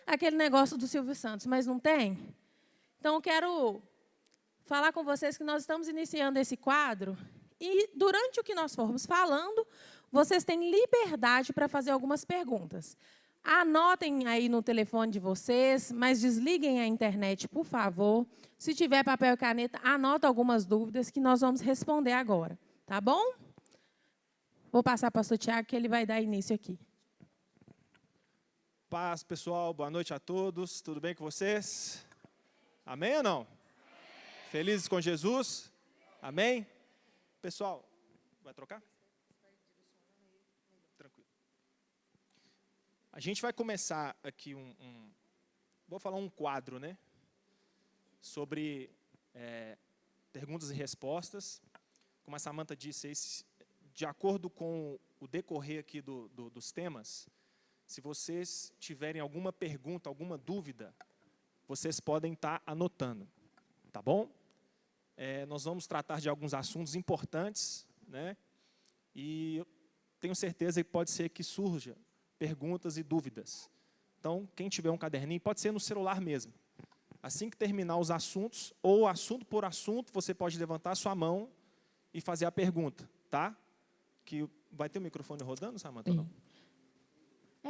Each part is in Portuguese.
aquele negócio do Silvio Santos, mas não tem? Então, eu quero falar com vocês que nós estamos iniciando esse quadro e, durante o que nós formos falando, vocês têm liberdade para fazer algumas perguntas. Anotem aí no telefone de vocês, mas desliguem a internet, por favor. Se tiver papel e caneta, anota algumas dúvidas que nós vamos responder agora. Tá bom? Vou passar para o pastor Tiago, que ele vai dar início aqui. Paz, pessoal. Boa noite a todos. Tudo bem com vocês? Amém ou não? Felizes com Jesus? Amém? Pessoal, vai trocar? Tranquilo. A gente vai começar aqui vou falar um quadro, né? Sobre perguntas e respostas. Como a Samantha disse, de acordo com o decorrer aqui dos temas, se vocês tiverem alguma pergunta, alguma dúvida, vocês podem estar anotando, tá bom? Nós vamos tratar de alguns assuntos importantes, né? E eu tenho certeza que pode ser que surja perguntas e dúvidas. Então, quem tiver um caderninho, pode ser no celular mesmo. Assim que terminar os assuntos, ou assunto por assunto, você pode levantar a sua mão e fazer a pergunta, tá? Que vai ter o microfone rodando, Samantha, ou não?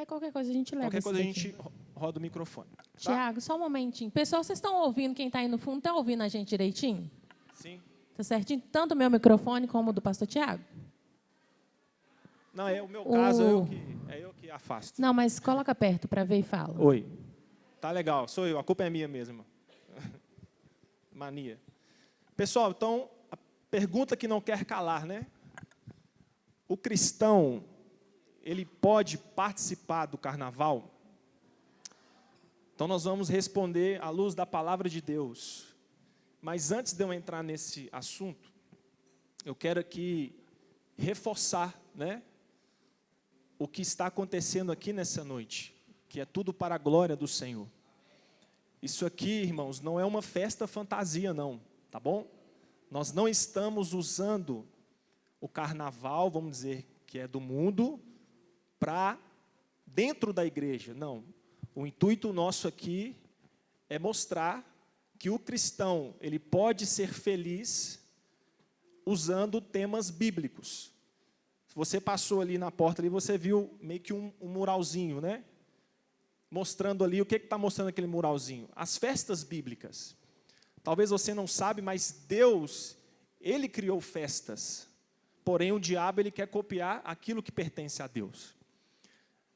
Qualquer coisa a gente leva. Qualquer coisa a gente roda o microfone. Tá? Tiago, só um momentinho. Pessoal, vocês estão ouvindo, quem está aí no fundo, está ouvindo a gente direitinho? Sim. Está certinho? Tanto o meu microfone como o do pastor Tiago? Não, o meu caso é eu que afasto. Não, mas coloca perto para ver e fala. Oi. Tá legal, sou eu, a culpa é minha mesmo. Mania. Pessoal, então, a pergunta que não quer calar, né? O cristão, ele pode participar do carnaval? Então, nós vamos responder à luz da palavra de Deus. Mas antes de eu entrar nesse assunto, eu quero aqui reforçar, né, o que está acontecendo aqui nessa noite, que é tudo para a glória do Senhor. Isso aqui, irmãos, não é uma festa fantasia, não, tá bom? Nós não estamos usando o carnaval, vamos dizer, que é do mundo, para dentro da igreja, não. O intuito nosso aqui é mostrar que o cristão, ele pode ser feliz usando temas bíblicos. Se você passou ali na porta, ali, você viu meio que um muralzinho, né? Mostrando ali, o que está mostrando aquele muralzinho? As festas bíblicas. Talvez você não sabe, mas Deus, Ele criou festas. Porém, o diabo, ele quer copiar aquilo que pertence a Deus.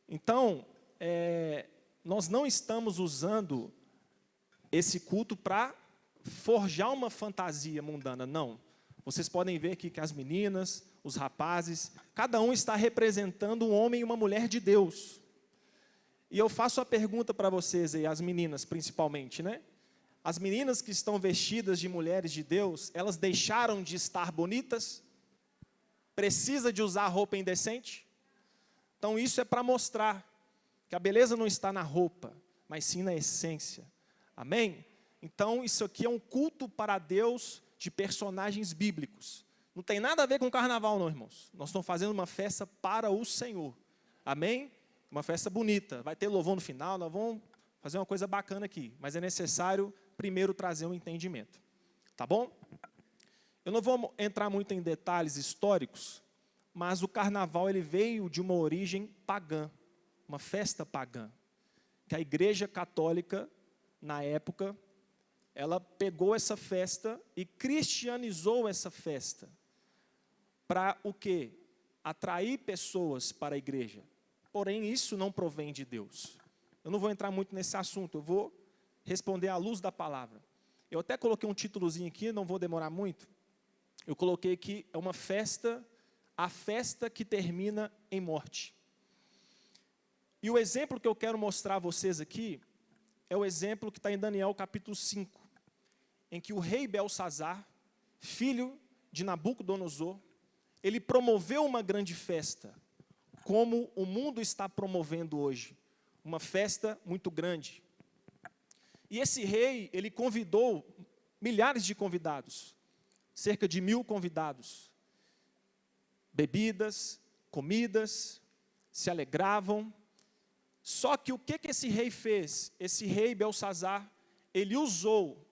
Então, nós não estamos usando esse culto para forjar uma fantasia mundana, não. Vocês podem ver aqui que as meninas, os rapazes, cada um está representando um homem e uma mulher de Deus. E eu faço a pergunta para vocês aí, as meninas principalmente, né? As meninas que estão vestidas de mulheres de Deus, elas deixaram de estar bonitas? Precisa de usar roupa indecente? Então isso é para mostrar que a beleza não está na roupa, mas sim na essência. Amém? Então isso aqui é um culto para Deus de personagens bíblicos. Não tem nada a ver com carnaval, não, irmãos. Nós estamos fazendo uma festa para o Senhor. Amém? Uma festa bonita. Vai ter louvor no final, nós vamos fazer uma coisa bacana aqui. Mas é necessário primeiro trazer um entendimento. Tá bom? Eu não vou entrar muito em detalhes históricos, mas o carnaval ele veio de uma origem pagã, uma festa pagã, que a Igreja Católica, na época, ela pegou essa festa e cristianizou essa festa. Para o quê? Atrair pessoas para a igreja. Porém, isso não provém de Deus. Eu não vou entrar muito nesse assunto, eu vou responder à luz da palavra. Eu até coloquei um títulozinho aqui, não vou demorar muito. Eu coloquei aqui, é uma festa, a festa que termina em morte. E o exemplo que eu quero mostrar a vocês aqui, é o exemplo que está em Daniel capítulo 5, em que o rei Belsazar, filho de Nabucodonosor, ele promoveu uma grande festa, como o mundo está promovendo hoje, uma festa muito grande. E esse rei, ele convidou milhares de convidados, cerca de 1000 convidados. Bebidas, comidas, se alegravam. Só que o que esse rei fez? Esse rei Belsazar, ele usou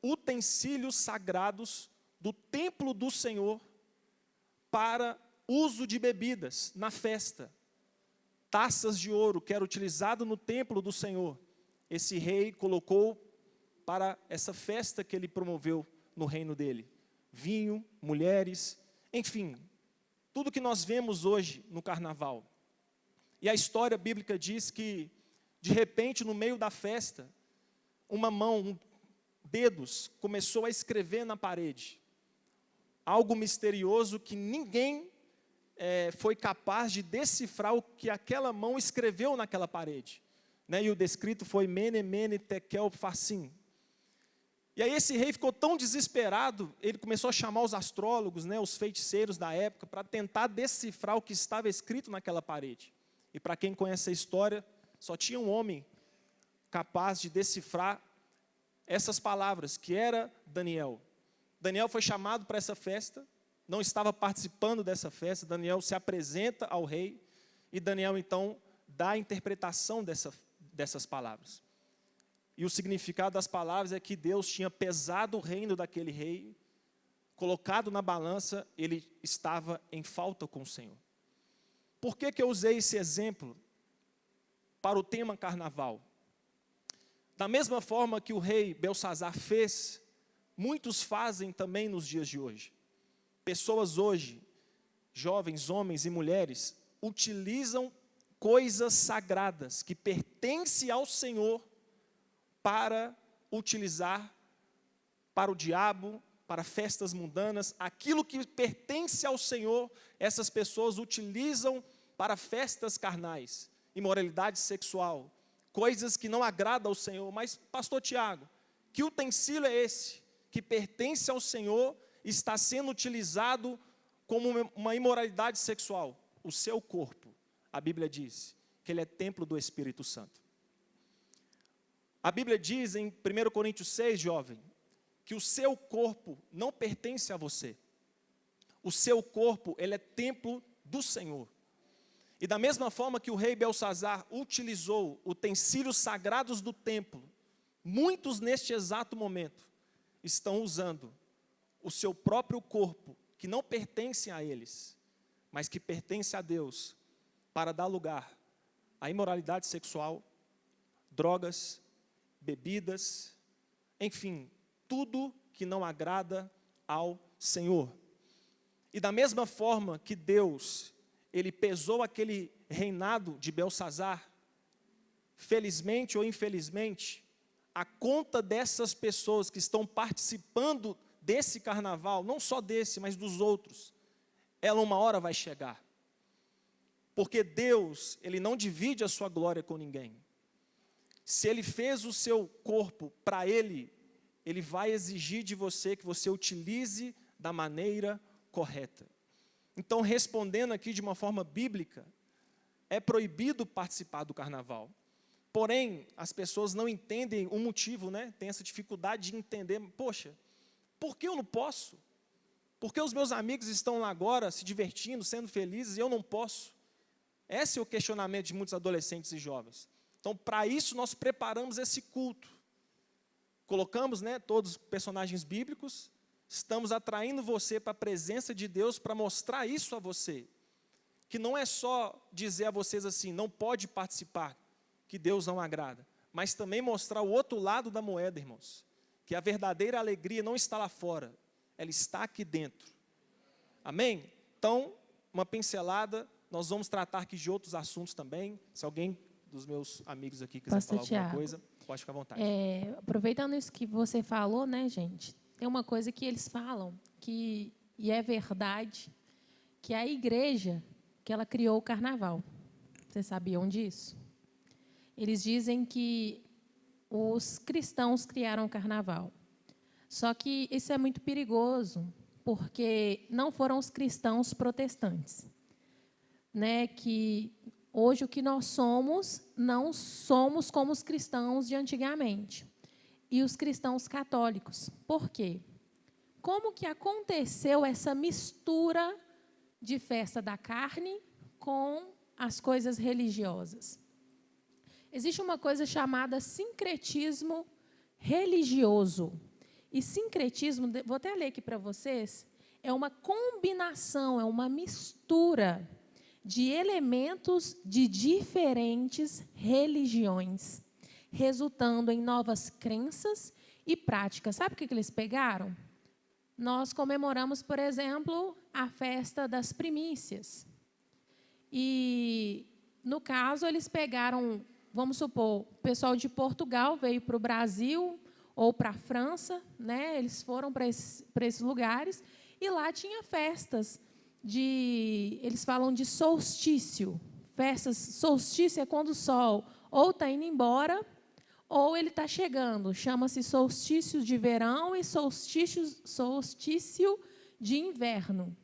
utensílios sagrados do templo do Senhor para uso de bebidas na festa. Taças de ouro que era utilizado no templo do Senhor. Esse rei colocou para essa festa que ele promoveu no reino dele. Vinho, mulheres, enfim, tudo que nós vemos hoje no carnaval. E a história bíblica diz que, de repente, no meio da festa, uma mão, dedos, começou a escrever na parede. Algo misterioso que ninguém foi capaz de decifrar o que aquela mão escreveu naquela parede. Né? E o descrito foi Mene, Mene, Tekel, Farsim. E aí esse rei ficou tão desesperado, ele começou a chamar os astrólogos, né, os feiticeiros da época, para tentar decifrar o que estava escrito naquela parede. E para quem conhece a história, só tinha um homem capaz de decifrar essas palavras, que era Daniel. Daniel foi chamado para essa festa, não estava participando dessa festa. Daniel se apresenta ao rei, e Daniel então dá a interpretação dessas palavras. E o significado das palavras é que Deus tinha pesado o reino daquele rei, colocado na balança, ele estava em falta com o Senhor. Por que eu usei esse exemplo para o tema carnaval? Da mesma forma que o rei Belsazar fez, muitos fazem também nos dias de hoje. Pessoas hoje, jovens, homens e mulheres, utilizam coisas sagradas que pertencem ao Senhor para utilizar para o diabo, para festas mundanas. Aquilo que pertence ao Senhor, essas pessoas utilizam para festas carnais, imoralidade sexual, coisas que não agradam ao Senhor. Mas, pastor Tiago, que utensílio é esse que pertence ao Senhor e está sendo utilizado como uma imoralidade sexual? O seu corpo. A Bíblia diz que ele é templo do Espírito Santo. A Bíblia diz em 1 Coríntios 6, jovem, que o seu corpo não pertence a você. O seu corpo, ele é templo do Senhor. E da mesma forma que o rei Belsazar utilizou utensílios sagrados do templo, muitos neste exato momento estão usando o seu próprio corpo, que não pertence a eles, mas que pertence a Deus, para dar lugar à imoralidade sexual, drogas, bebidas, enfim, tudo que não agrada ao Senhor. E da mesma forma que Deus, ele pesou aquele reinado de Belsazar, felizmente ou infelizmente, a conta dessas pessoas que estão participando desse carnaval, não só desse, mas dos outros, ela uma hora vai chegar. Porque Deus, ele não divide a sua glória com ninguém. Se ele fez o seu corpo para ele, ele vai exigir de você que você utilize da maneira correta. Então, respondendo aqui de uma forma bíblica, é proibido participar do carnaval. Porém, as pessoas não entendem o motivo, né? Tem essa dificuldade de entender, poxa, por que eu não posso? Por que os meus amigos estão lá agora se divertindo, sendo felizes, e eu não posso? Esse é o questionamento de muitos adolescentes e jovens. Então, para isso, nós preparamos esse culto. Colocamos, né, todos os personagens bíblicos, estamos atraindo você para a presença de Deus para mostrar isso a você. Que não é só dizer a vocês assim, não pode participar, que Deus não agrada. Mas também mostrar o outro lado da moeda, irmãos. Que a verdadeira alegria não está lá fora, ela está aqui dentro. Amém? Então, uma pincelada, nós vamos tratar aqui de outros assuntos também. Se alguém dos meus amigos aqui quiser falar alguma coisa, pode ficar à vontade. Aproveitando isso que você falou, né, gente? Tem uma coisa que eles falam, e é verdade, que a igreja, que ela criou o carnaval. Vocês sabiam disso? Eles dizem que os cristãos criaram o carnaval. Só que isso é muito perigoso, porque não foram os cristãos protestantes. Né, que hoje o que nós somos, não somos como os cristãos de antigamente. E os cristãos católicos. Por quê? Como que aconteceu essa mistura de festa da carne com as coisas religiosas? Existe uma coisa chamada sincretismo religioso. E sincretismo, vou até ler aqui para vocês, é uma combinação, é uma mistura de elementos de diferentes religiões, resultando em novas crenças e práticas. Sabe o que eles pegaram? Nós comemoramos, por exemplo, a festa das primícias. E, no caso, eles pegaram, vamos supor, o pessoal de Portugal veio para o Brasil ou para a França, né? Eles foram para esses lugares e lá tinha festas eles falam de solstício. Solstício é quando o sol ou está indo embora ou ele está chegando. Chama-se solstício de verão e solstício de inverno.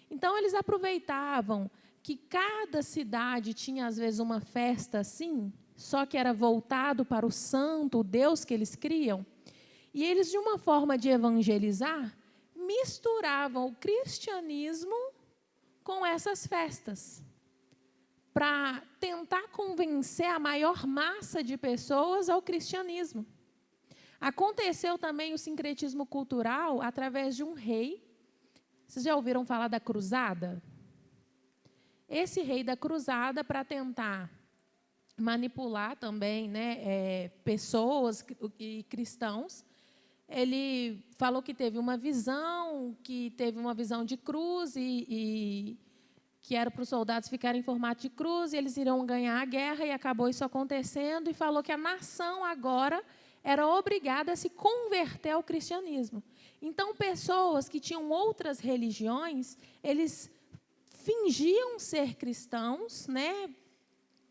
Então, eles aproveitavam que cada cidade tinha, às vezes, uma festa assim, só que era voltado para o santo, o Deus que eles criam. E eles, de uma forma de evangelizar, misturavam o cristianismo com essas festas, para tentar convencer a maior massa de pessoas ao cristianismo. Aconteceu também o sincretismo cultural através de um rei. Vocês já ouviram falar da cruzada? Esse rei da cruzada, para tentar manipular também, né, pessoas e cristãos, ele falou que teve uma visão de cruz e que era para os soldados ficarem em formato de cruz, e eles iriam ganhar a guerra, e acabou isso acontecendo, e falou que a nação agora era obrigada a se converter ao cristianismo. Então, pessoas que tinham outras religiões, eles fingiam ser cristãos, né?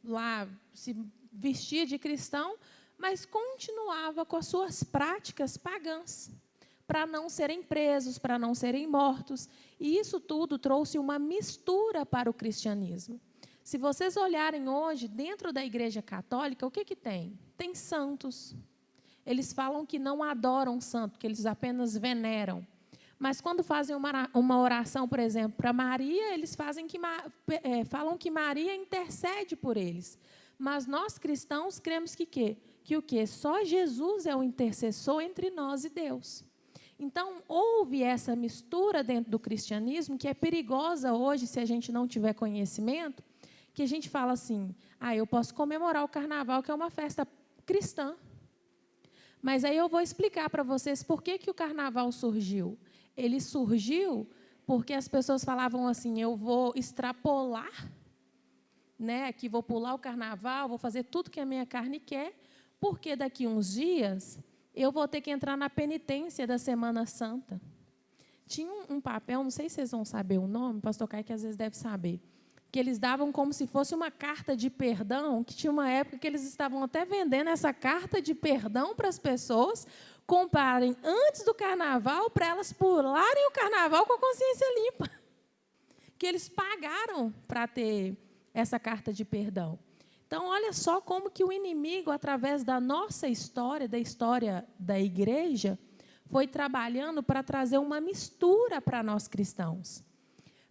Lá se vestia de cristão, mas continuava com as suas práticas pagãs, para não serem presos, para não serem mortos. E isso tudo trouxe uma mistura para o cristianismo. Se vocês olharem hoje, dentro da Igreja Católica, o que tem? Tem santos. Eles falam que não adoram santo, que eles apenas veneram. Mas quando fazem uma oração, por exemplo, para Maria, eles falam que Maria intercede por eles. Mas nós cristãos cremos que o quê? Só Jesus é o intercessor entre nós e Deus. Então, houve essa mistura dentro do cristianismo que é perigosa hoje, se a gente não tiver conhecimento, que a gente fala assim, eu posso comemorar o carnaval, que é uma festa cristã. Mas aí eu vou explicar para vocês por que o carnaval surgiu. Ele surgiu porque as pessoas falavam assim, eu vou extrapolar, né, que vou pular o carnaval, vou fazer tudo que a minha carne quer, porque daqui uns dias eu vou ter que entrar na penitência da Semana Santa. Tinha um papel, não sei se vocês vão saber o nome, o pastor Caio que às vezes deve saber, que eles davam como se fosse uma carta de perdão, que tinha uma época que eles estavam até vendendo essa carta de perdão para as pessoas comprarem antes do carnaval, para elas pularem o carnaval com a consciência limpa. Que eles pagaram para ter essa carta de perdão. Então, olha só como que o inimigo, através da nossa história, da história da igreja, foi trabalhando para trazer uma mistura para nós cristãos.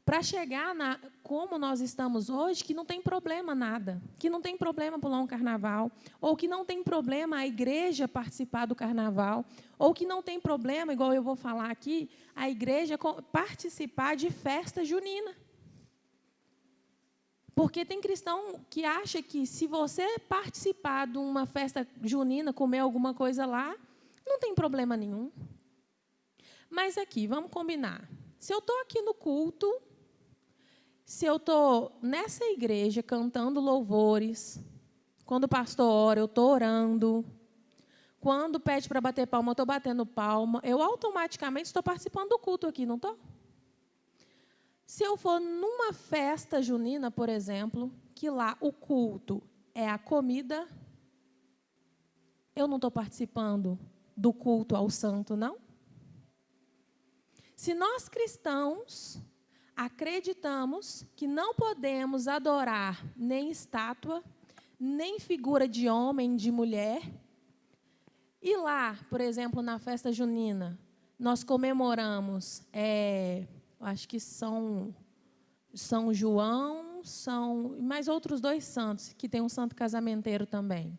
Para chegar como nós estamos hoje, que não tem problema nada, que não tem problema pular um carnaval, ou que não tem problema a igreja participar do carnaval, ou que não tem problema, igual eu vou falar aqui, a igreja participar de festa junina. Porque tem cristão que acha que se você participar de uma festa junina, comer alguma coisa lá, não tem problema nenhum. Mas aqui, vamos combinar. Se eu estou aqui no culto, se eu estou nessa igreja cantando louvores, quando o pastor ora, eu estou orando, quando pede para bater palma, eu estou batendo palma, eu automaticamente estou participando do culto aqui, não estou? Se eu for numa festa junina, por exemplo, que lá o culto é a comida, eu não estou participando do culto ao santo, não? Se nós cristãos acreditamos que não podemos adorar nem estátua, nem figura de homem, de mulher, e lá, por exemplo, na festa junina, nós comemoramos, acho que São João São, mais outros 2 santos, que tem um santo casamenteiro também.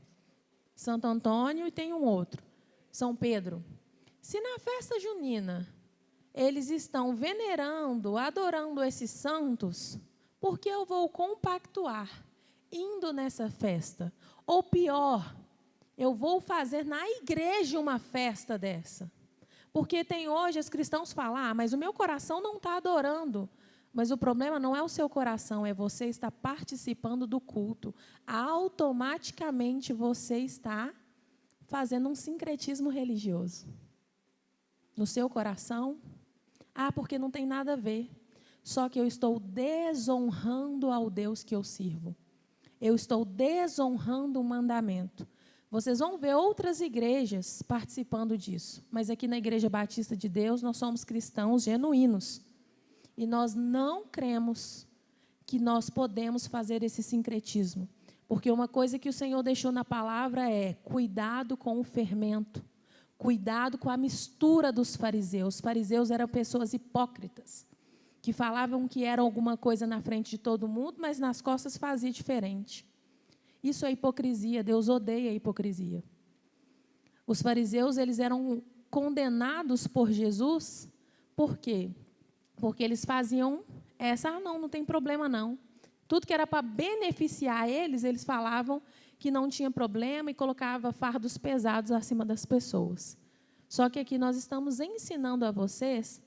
Santo Antônio e tem um outro, São Pedro. Se na festa junina eles estão venerando, adorando esses santos, por que eu vou compactuar indo nessa festa? Ou pior, eu vou fazer na igreja uma festa dessa. Porque tem hoje os cristãos falam, mas o meu coração não está adorando. Mas o problema não é o seu coração, é você estar participando do culto. Automaticamente você está fazendo um sincretismo religioso. No seu coração, porque não tem nada a ver. Só que eu estou desonrando ao Deus que eu sirvo. Eu estou desonrando o mandamento. Vocês vão ver outras igrejas participando disso. Mas aqui na Igreja Batista de Deus, nós somos cristãos genuínos. E nós não cremos que nós podemos fazer esse sincretismo. Porque uma coisa que o Senhor deixou na palavra é cuidado com o fermento. Cuidado com a mistura dos fariseus. Os fariseus eram pessoas hipócritas, que falavam que eram alguma coisa na frente de todo mundo, mas nas costas fazia diferente. Isso é hipocrisia, Deus odeia a hipocrisia. Os fariseus, eles eram condenados por Jesus, por quê? Porque eles faziam não tem problema não. Tudo que era para beneficiar eles, eles falavam que não tinha problema e colocava fardos pesados acima das pessoas. Só que aqui nós estamos ensinando a vocês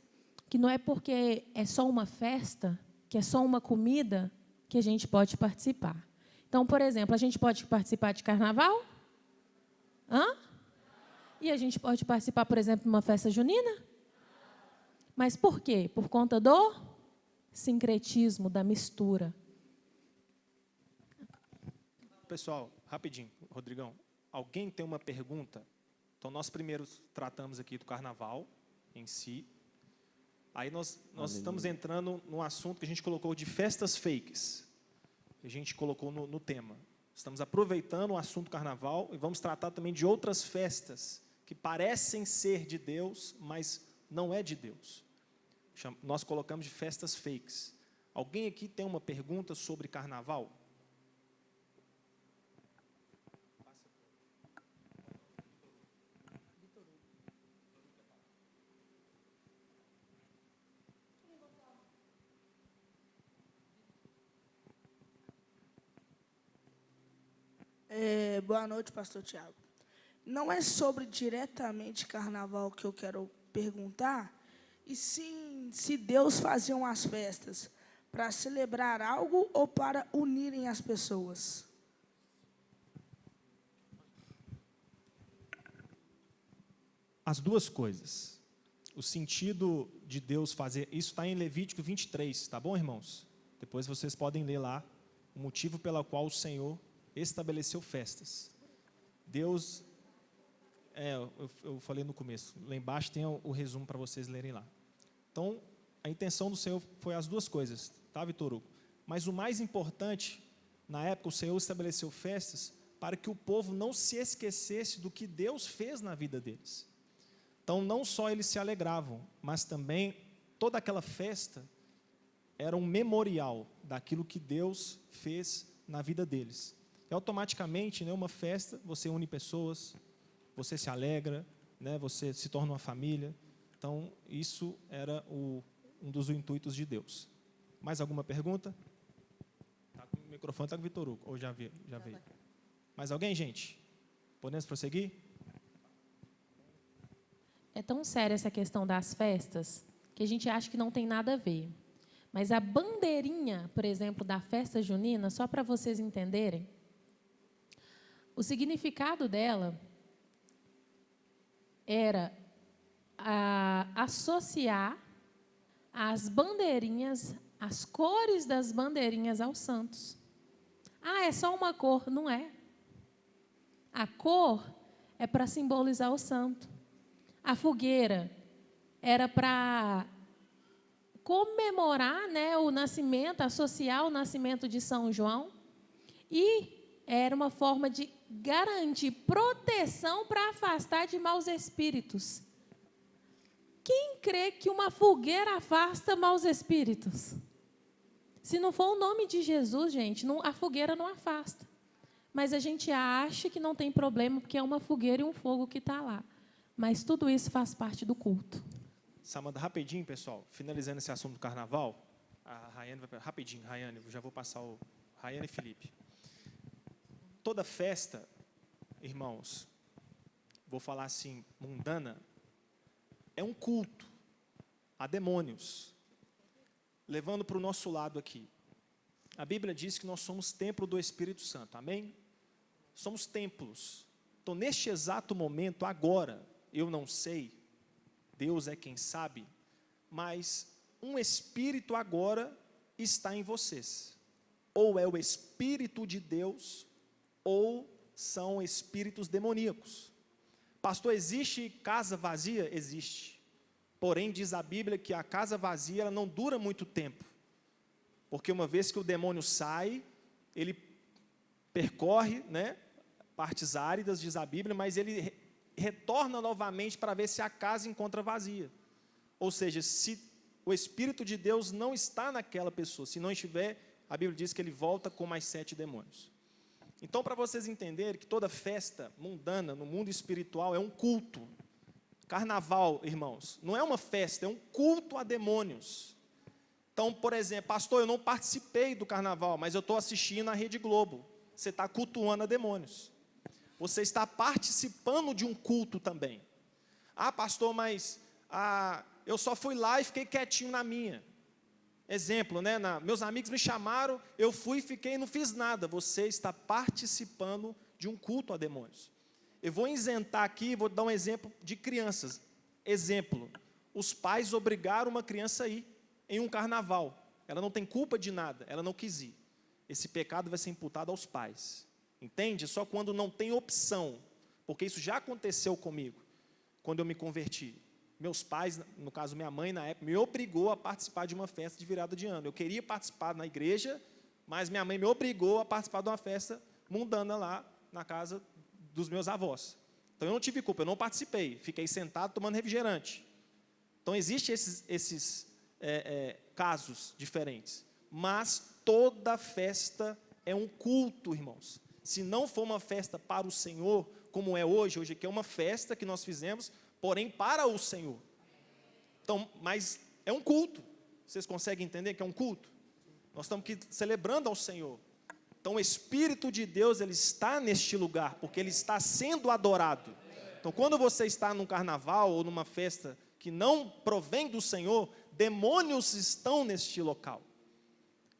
que não é porque é só uma festa, que é só uma comida, que a gente pode participar. Então, por exemplo, a gente pode participar de carnaval? E a gente pode participar, por exemplo, de uma festa junina? Mas por quê? Por conta do sincretismo, da mistura. Pessoal, rapidinho, Rodrigão. Alguém tem uma pergunta? Então, nós primeiro tratamos aqui do carnaval em si. Aí nós estamos entrando num assunto que a gente colocou de festas fakes. Que a gente colocou no tema. Estamos aproveitando o assunto carnaval e vamos tratar também de outras festas que parecem ser de Deus, mas não é de Deus. Nós colocamos de festas fakes. Alguém aqui tem uma pergunta sobre carnaval? Boa noite, pastor Tiago. Não é sobre diretamente carnaval que eu quero perguntar, e sim se Deus fazia as festas para celebrar algo ou para unirem as pessoas. As duas coisas. O sentido de Deus fazer... Isso está em Levítico 23, tá bom, irmãos? Depois vocês podem ler lá o motivo pelo qual o Senhor estabeleceu festas. Deus, eu falei no começo, lá embaixo tem o resumo para vocês lerem lá. Então, a intenção do Senhor foi as duas coisas, tá, Vitor Hugo? Mas o mais importante, na época, o Senhor estabeleceu festas para que o povo não se esquecesse do que Deus fez na vida deles. Então, não só eles se alegravam, mas também toda aquela festa era um memorial daquilo que Deus fez na vida deles. E automaticamente, uma festa, você une pessoas, você se alegra, você se torna uma família. Então, isso era um dos intuitos de Deus. Mais alguma pergunta? O microfone está com o Vitor Hugo, ou já veio? Mais alguém, gente? Podemos prosseguir? É tão séria essa questão das festas, que a gente acha que não tem nada a ver. Mas a bandeirinha, por exemplo, da festa junina, só para vocês entenderem, o significado dela era associar as bandeirinhas, as cores das bandeirinhas aos santos. É só uma cor, não é. A cor é para simbolizar o santo. A fogueira era para comemorar, o nascimento, associar o nascimento de São João, e era uma forma de garantir proteção para afastar de maus espíritos. Quem crê que uma fogueira afasta maus espíritos? Se não for o nome de Jesus, gente, a fogueira não afasta. Mas a gente acha que não tem problema, porque é uma fogueira e um fogo que está lá. Mas tudo isso faz parte do culto. Samanta, rapidinho, pessoal, finalizando esse assunto do carnaval, a Rayane vai... Rapidinho, Rayane, já vou passar o... Rayane e Felipe. Toda festa, irmãos, vou falar assim, mundana, é um culto a demônios. Levando para o nosso lado aqui. A Bíblia diz que nós somos templo do Espírito Santo, amém? Somos templos. Então, neste exato momento, agora, eu não sei, Deus é quem sabe, mas um espírito agora está em vocês. Ou é o Espírito de Deus, ou são espíritos demoníacos. Pastor, existe casa vazia? Existe. Porém, diz a Bíblia que a casa vazia ela não dura muito tempo. Porque uma vez que o demônio sai, ele percorre, né, partes áridas, diz a Bíblia, mas ele retorna novamente para ver se a casa encontra vazia. Ou seja, se o Espírito de Deus não está naquela pessoa, se não estiver, a Bíblia diz que ele volta com mais 7 demônios. Então, para vocês entenderem que toda festa mundana no mundo espiritual é um culto. Carnaval, irmãos, não é uma festa, é um culto a demônios. Então, por exemplo, pastor, eu não participei do carnaval, mas eu estou assistindo a Rede Globo. Você está cultuando a demônios. Você está participando de um culto também. Ah, pastor, mas eu só fui lá e fiquei quietinho na minha. Exemplo, né? Meus amigos me chamaram, eu fui e fiquei e não fiz nada. Você está participando de um culto a demônios. Eu vou isentar aqui, vou dar um exemplo de crianças. Exemplo, os pais obrigaram uma criança a ir em um carnaval. Ela não tem culpa de nada, ela não quis ir. Esse pecado vai ser imputado aos pais. Entende? Só quando não tem opção. Porque isso já aconteceu comigo, quando eu me converti. Meus pais, no caso minha mãe na época, me obrigou a participar de uma festa de virada de ano. Eu queria participar na igreja, mas minha mãe me obrigou a participar de uma festa mundana lá na casa dos meus avós. Então eu não tive culpa, eu não participei. Fiquei sentado tomando refrigerante. Então existem esses casos diferentes. Mas toda festa é um culto, irmãos. Se não for uma festa para o Senhor, como é hoje aqui é uma festa que nós fizemos, porém para o Senhor. Então, mas é um culto. Vocês conseguem entender que é um culto? Nós estamos aqui celebrando ao Senhor. Então, o Espírito de Deus, ele está neste lugar, porque ele está sendo adorado. Então, quando você está num carnaval ou numa festa que não provém do Senhor, demônios estão neste local.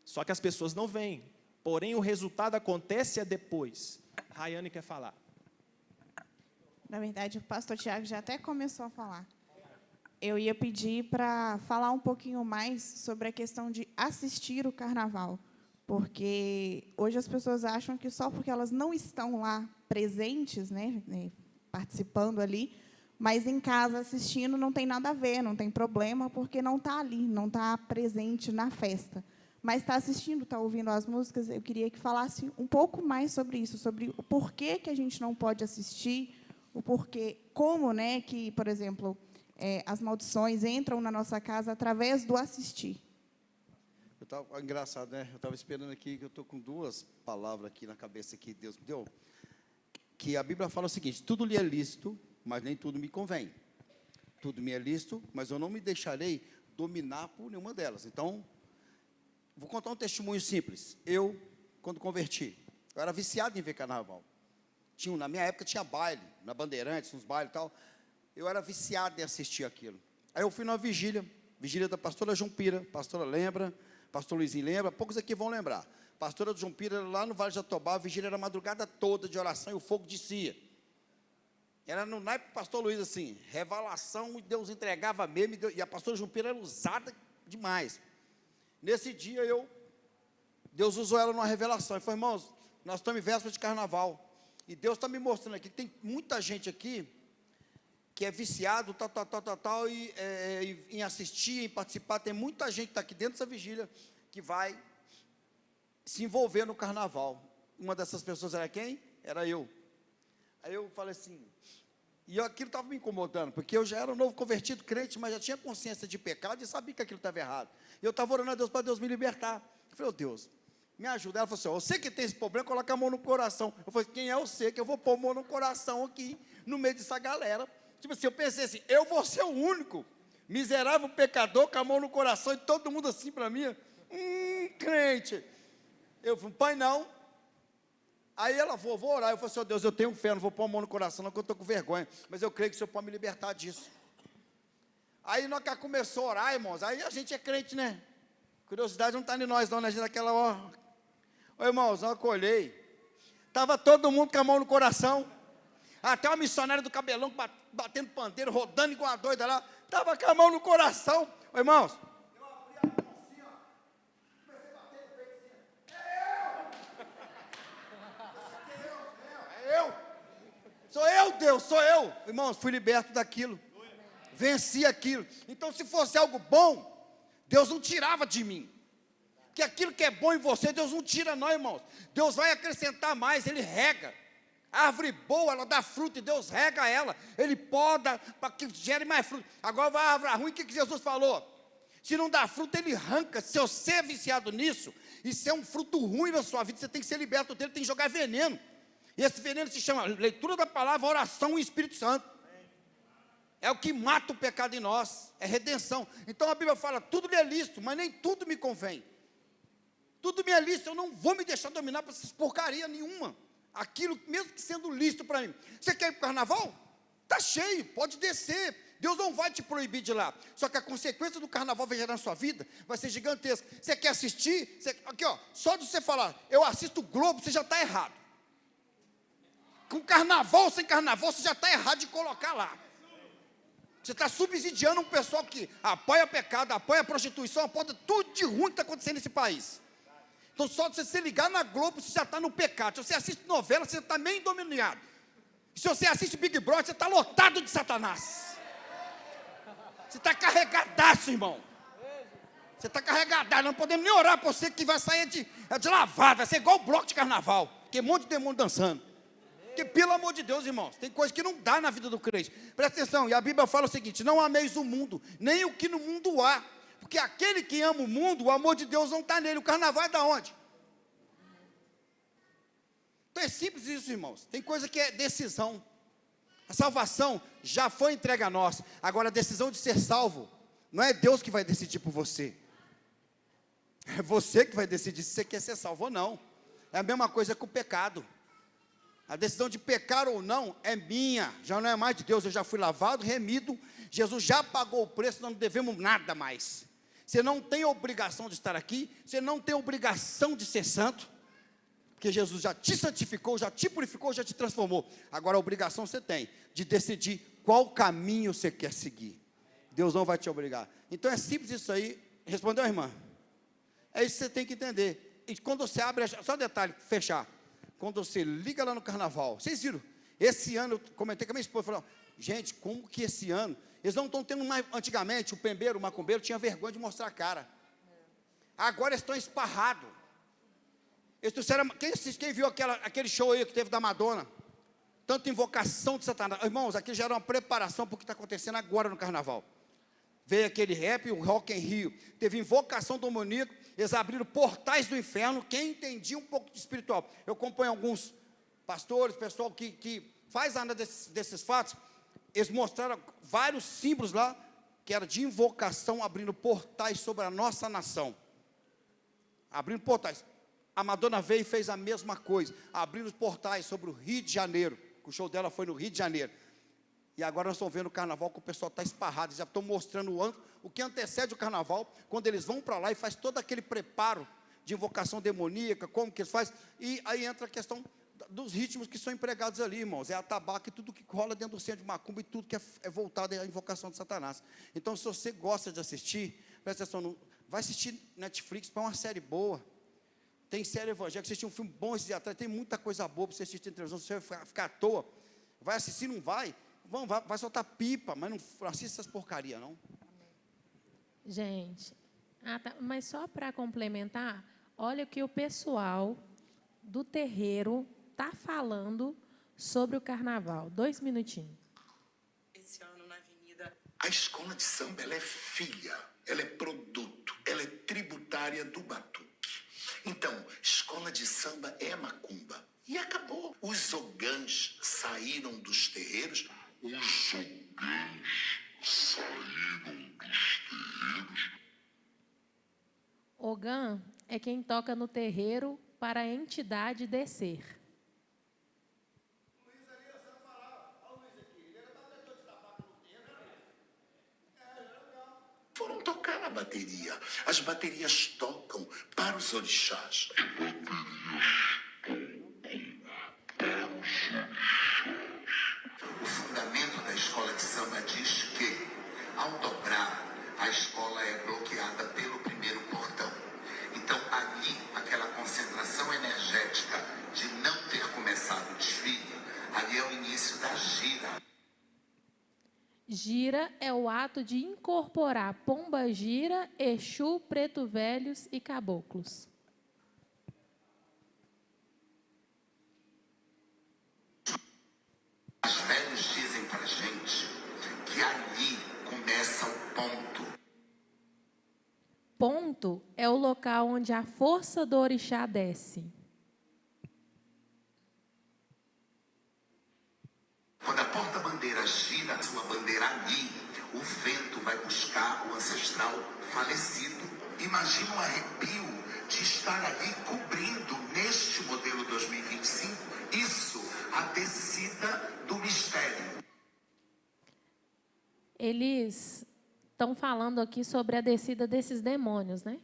Só que as pessoas não veem. Porém, o resultado acontece depois. Rayane quer falar. Na verdade, o pastor Tiago já até começou a falar. Eu ia pedir para falar um pouquinho mais sobre a questão de assistir o carnaval. Porque hoje as pessoas acham que só porque elas não estão lá presentes, né, participando ali, mas em casa assistindo não tem nada a ver, não tem problema, porque não está ali, não está presente na festa. Mas está assistindo, está ouvindo as músicas, eu queria que falasse um pouco mais sobre isso, sobre o porquê que a gente não pode assistir, o porquê, como, né, que, por exemplo, as maldições entram na nossa casa através do assistir. Engraçado, né? Eu estava esperando aqui, que eu estou com 2 palavras aqui na cabeça que Deus me deu, que a Bíblia fala o seguinte: tudo lhe é lícito, mas nem tudo me convém. Tudo me é lícito, mas eu não me deixarei dominar por nenhuma delas. Então, vou contar um testemunho simples. Eu, quando converti, eu era viciado em ver carnaval. Na minha época tinha baile, na Bandeirantes, uns bailes e tal. Eu era viciado em assistir aquilo. Aí eu fui numa vigília da pastora Jumpira, pastora lembra, pastor Luizinho lembra, poucos aqui vão lembrar. Pastora Jumpira, lá no Vale de Jatobá, a vigília era a madrugada toda de oração e o fogo descia. Era no naipe do pastor Luiz, assim, revelação, e Deus entregava mesmo, e a pastora Jumpira era usada demais. Nesse dia, Deus usou ela numa revelação. Ele falou: irmãos, nós estamos em véspera de carnaval. E Deus está me mostrando aqui que tem muita gente aqui que é viciado, em assistir, em participar. Tem muita gente que está aqui dentro dessa vigília que vai se envolver no carnaval. Uma dessas pessoas era quem? Era eu. Aí eu falei assim, e aquilo estava me incomodando, porque eu já era um novo convertido crente, mas já tinha consciência de pecado e sabia que aquilo estava errado. E eu estava orando a Deus para Deus me libertar. Eu falei, Deus, me ajuda. Ela falou assim, você que tem esse problema, coloca a mão no coração. Eu falei, quem é você que eu vou pôr a mão no coração aqui, no meio dessa galera? Tipo assim, eu pensei assim, eu vou ser o único miserável pecador com a mão no coração, e todo mundo assim para mim, crente. Eu falei, pai, não. Aí ela falou, vou orar. Eu falei, Senhor Deus, eu tenho fé, não vou pôr a mão no coração, não, porque eu estou com vergonha, mas eu creio que o Senhor pode me libertar disso. Aí nós que começou a orar, irmãos, aí a gente é crente, né? Curiosidade não está em nós, não, né? A gente naquela hora. Ô, irmãos, eu acolhei. Estava todo mundo com a mão no coração. Até uma missionária do cabelão batendo pandeiro, rodando igual uma doida lá. Estava com a mão no coração. Ô, irmãos, eu abri a mão assim, ó. Comecei a bater no peito assim. É eu. Sou eu, Deus, sou eu. Irmãos, fui liberto daquilo. Venci aquilo. Então, se fosse algo bom, Deus não tirava de mim. Porque aquilo que é bom em você, Deus não tira não, irmãos. Deus vai acrescentar mais, Ele rega. A árvore boa, ela dá fruto e Deus rega ela. Ele poda para que gere mais fruto. Agora vai a árvore ruim, o que Jesus falou? Se não dá fruto, Ele arranca. Se você é viciado nisso, e se é um fruto ruim na sua vida, você tem que ser liberto dele, tem que jogar veneno. E esse veneno se chama leitura da palavra, oração e Espírito Santo. É o que mata o pecado em nós, é redenção. Então a Bíblia fala, tudo me é lícito, mas nem tudo me convém. Tudo me é lícito, eu não vou me deixar dominar por essas porcaria nenhuma. Aquilo, mesmo que sendo lícito para mim. Você quer ir para o carnaval? Está cheio, pode descer. Deus não vai te proibir de ir lá. Só que a consequência do carnaval vai gerar na sua vida, vai ser gigantesca. Você quer assistir? Aqui, ó, só de você falar, eu assisto o Globo, você já está errado. Com carnaval ou sem carnaval, você já está errado de colocar lá. Você está subsidiando um pessoal que apoia pecado, apoia a prostituição, apoia tudo de ruim que está acontecendo nesse país. Então, só de você se ligar na Globo, você já está no pecado. Se você assiste novela, você está meio dominado. Se você assiste Big Brother, você está lotado de Satanás. Você está carregadaço, irmão. Você está carregadaço. Não podemos nem orar para você que vai sair de lavado. Vai ser igual o bloco de carnaval. Que um monte de demônio dançando. Porque, pelo amor de Deus, irmãos, tem coisa que não dá na vida do crente. Presta atenção, e a Bíblia fala o seguinte, não ameis o mundo, nem o que no mundo há. Porque aquele que ama o mundo, o amor de Deus não está nele. O carnaval é da onde? Então é simples isso, irmãos. Tem coisa que é decisão. A salvação já foi entregue a nós. Agora a decisão de ser salvo, não é Deus que vai decidir por você. É você que vai decidir se você quer ser salvo ou não. É a mesma coisa com o pecado. A decisão de pecar ou não é minha, já não é mais de Deus. Eu já fui lavado, remido, Jesus já pagou o preço, nós não devemos nada mais. Você não tem obrigação de estar aqui, você não tem obrigação de ser santo, porque Jesus já te santificou, já te purificou, já te transformou. Agora a obrigação você tem, de decidir qual caminho você quer seguir. Deus não vai te obrigar. Então é simples isso aí. Respondeu, irmã? É isso que você tem que entender. E quando você abre, só um detalhe, fechar. Quando você liga lá no carnaval, vocês viram? Esse ano, eu comentei com a minha esposa, falou, gente, como que esse ano, eles não estão tendo mais, antigamente, o pembeiro, o macumbeiro, tinha vergonha de mostrar a cara. Agora eles estão esparrados. Eles trouxeram, quem viu aquele show aí que teve da Madonna? Tanta invocação de Satanás. Irmãos, aqui já era uma preparação para o que está acontecendo agora no carnaval. Veio aquele rap, o Rock em Rio, teve invocação demoníaca, eles abriram portais do inferno, quem entendia um pouco de espiritual. Eu acompanho alguns pastores, pessoal que faz nada desses fatos, eles mostraram vários símbolos lá, que era de invocação, abrindo portais sobre a nossa nação. Abrindo portais. A Madonna veio e fez a mesma coisa, abrindo os portais sobre o Rio de Janeiro, o show dela foi no Rio de Janeiro. E agora nós estamos vendo o carnaval que o pessoal está esparrado, já estão mostrando o que antecede o carnaval, quando eles vão para lá e faz todo aquele preparo de invocação demoníaca, como que eles fazem, e aí entra a questão dos ritmos que são empregados ali, irmãos, é atabaque, tudo que rola dentro do centro de macumba e tudo que é voltado à invocação de Satanás. Então, se você gosta de assistir, presta atenção, vai assistir Netflix, para uma série boa, tem série evangélica, assistir um filme bom esses dias atrás, tem muita coisa boa para você assistir na televisão, se você vai ficar à toa, vai assistir, não vai, vai soltar pipa, mas não assista essas porcarias, não. Gente, tá, mas só para complementar, olha o que o pessoal do terreiro está falando sobre o carnaval. 2 minutinhos. Esse ano na Avenida. A escola de samba, ela é filha, ela é produto, ela é tributária do batuque. Então, escola de samba é macumba. E acabou. Os ogãs saíram dos terreiros. Ogã é quem toca no terreiro para a entidade descer. Foram tocar a bateria. As baterias tocam para os orixás. O fundamento da escola de samba diz que, ao dobrar, a escola é bloqueada pelo primeiro portão. Então, ali, aquela concentração energética de não ter começado o desfile, ali é o início da gira. Gira é o ato de incorporar Pombagira, Exu, Preto Velhos e Caboclos. Os velhos dizem pra gente que ali começa o ponto. Ponto é o local onde a força do orixá desce. Quando a porta-bandeira gira sua bandeira ali, o vento vai buscar o ancestral falecido. Imagina um arrepio de estar ali cobrindo, neste modelo 2025, isso, a descida do mistério. Eles estão falando aqui sobre a descida desses demônios, né?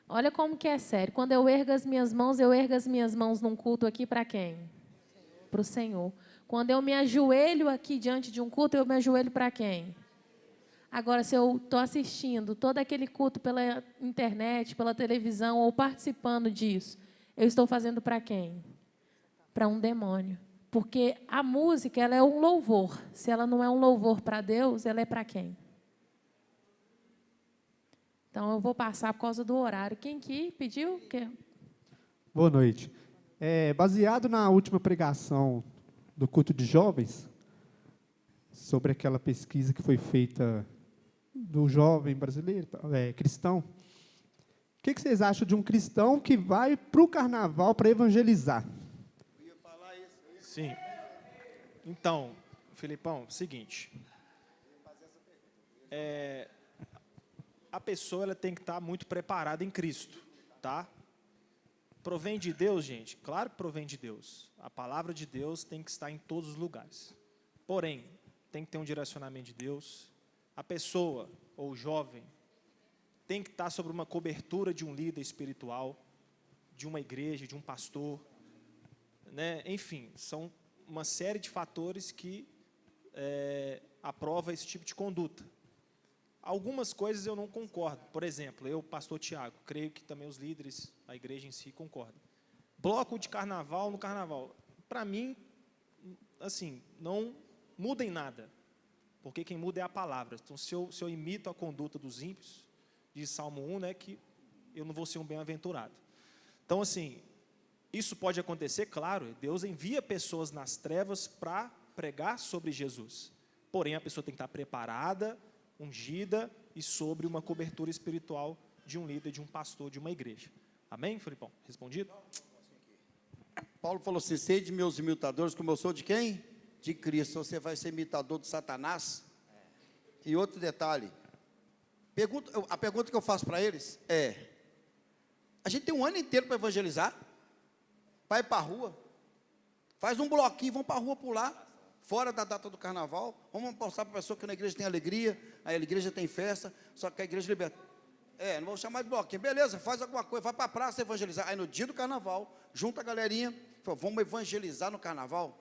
Olha como que é sério. Quando eu ergo as minhas mãos num culto aqui para quem? Para o Senhor. Quando eu me ajoelho aqui diante de um culto, eu me ajoelho para quem? Agora, se eu estou assistindo todo aquele culto pela internet, pela televisão, ou participando disso, eu estou fazendo para quem? Para um demônio. Porque a música, ela é um louvor. Se ela não é um louvor para Deus, ela é para quem? Então, eu vou passar por causa do horário. Quem que pediu? Boa noite. Baseado na última pregação do culto de jovens, sobre aquela pesquisa que foi feita do jovem brasileiro, cristão, o que vocês acham de um cristão que vai para o carnaval para evangelizar? Sim. Então, Filipão, seguinte. A pessoa ela tem que estar muito preparada em Cristo, tá? Provém de Deus, gente? Claro que provém de Deus. A palavra de Deus tem que estar em todos os lugares. Porém, tem que ter um direcionamento de Deus. A pessoa, ou o jovem, tem que estar sobre uma cobertura de um líder espiritual, de uma igreja, de um pastor, né? Enfim, são uma série de fatores que aprova esse tipo de conduta. Algumas coisas eu não concordo. Por exemplo, eu, pastor Tiago, creio que também os líderes, a igreja em si, concordam. Bloco de carnaval no carnaval. Para mim, assim, não muda em nada. Porque quem muda é a palavra. Então, se eu imito a conduta dos ímpios, diz Salmo 1, né, que eu não vou ser um bem-aventurado. Então, assim, isso pode acontecer, claro. Deus envia pessoas nas trevas para pregar sobre Jesus. Porém, a pessoa tem que estar preparada, ungida e sobre uma cobertura espiritual de um líder, de um pastor, de uma igreja. Amém, Filipão? Respondido? Paulo falou assim: sede meus imitadores, como eu sou de quem? De Cristo. Você vai ser imitador de Satanás? E outro detalhe, a pergunta que eu faço para eles é: a gente tem um ano inteiro para evangelizar, vai para a rua, faz um bloquinho, vamos para a rua pular, fora da data do carnaval, vamos mostrar para a pessoa que na igreja tem alegria, a igreja tem festa, só que a igreja liberta. Não vou chamar de bloquinho, beleza, faz alguma coisa, vai para a praça evangelizar. Aí no dia do carnaval, junta a galerinha, fala, vamos evangelizar no carnaval.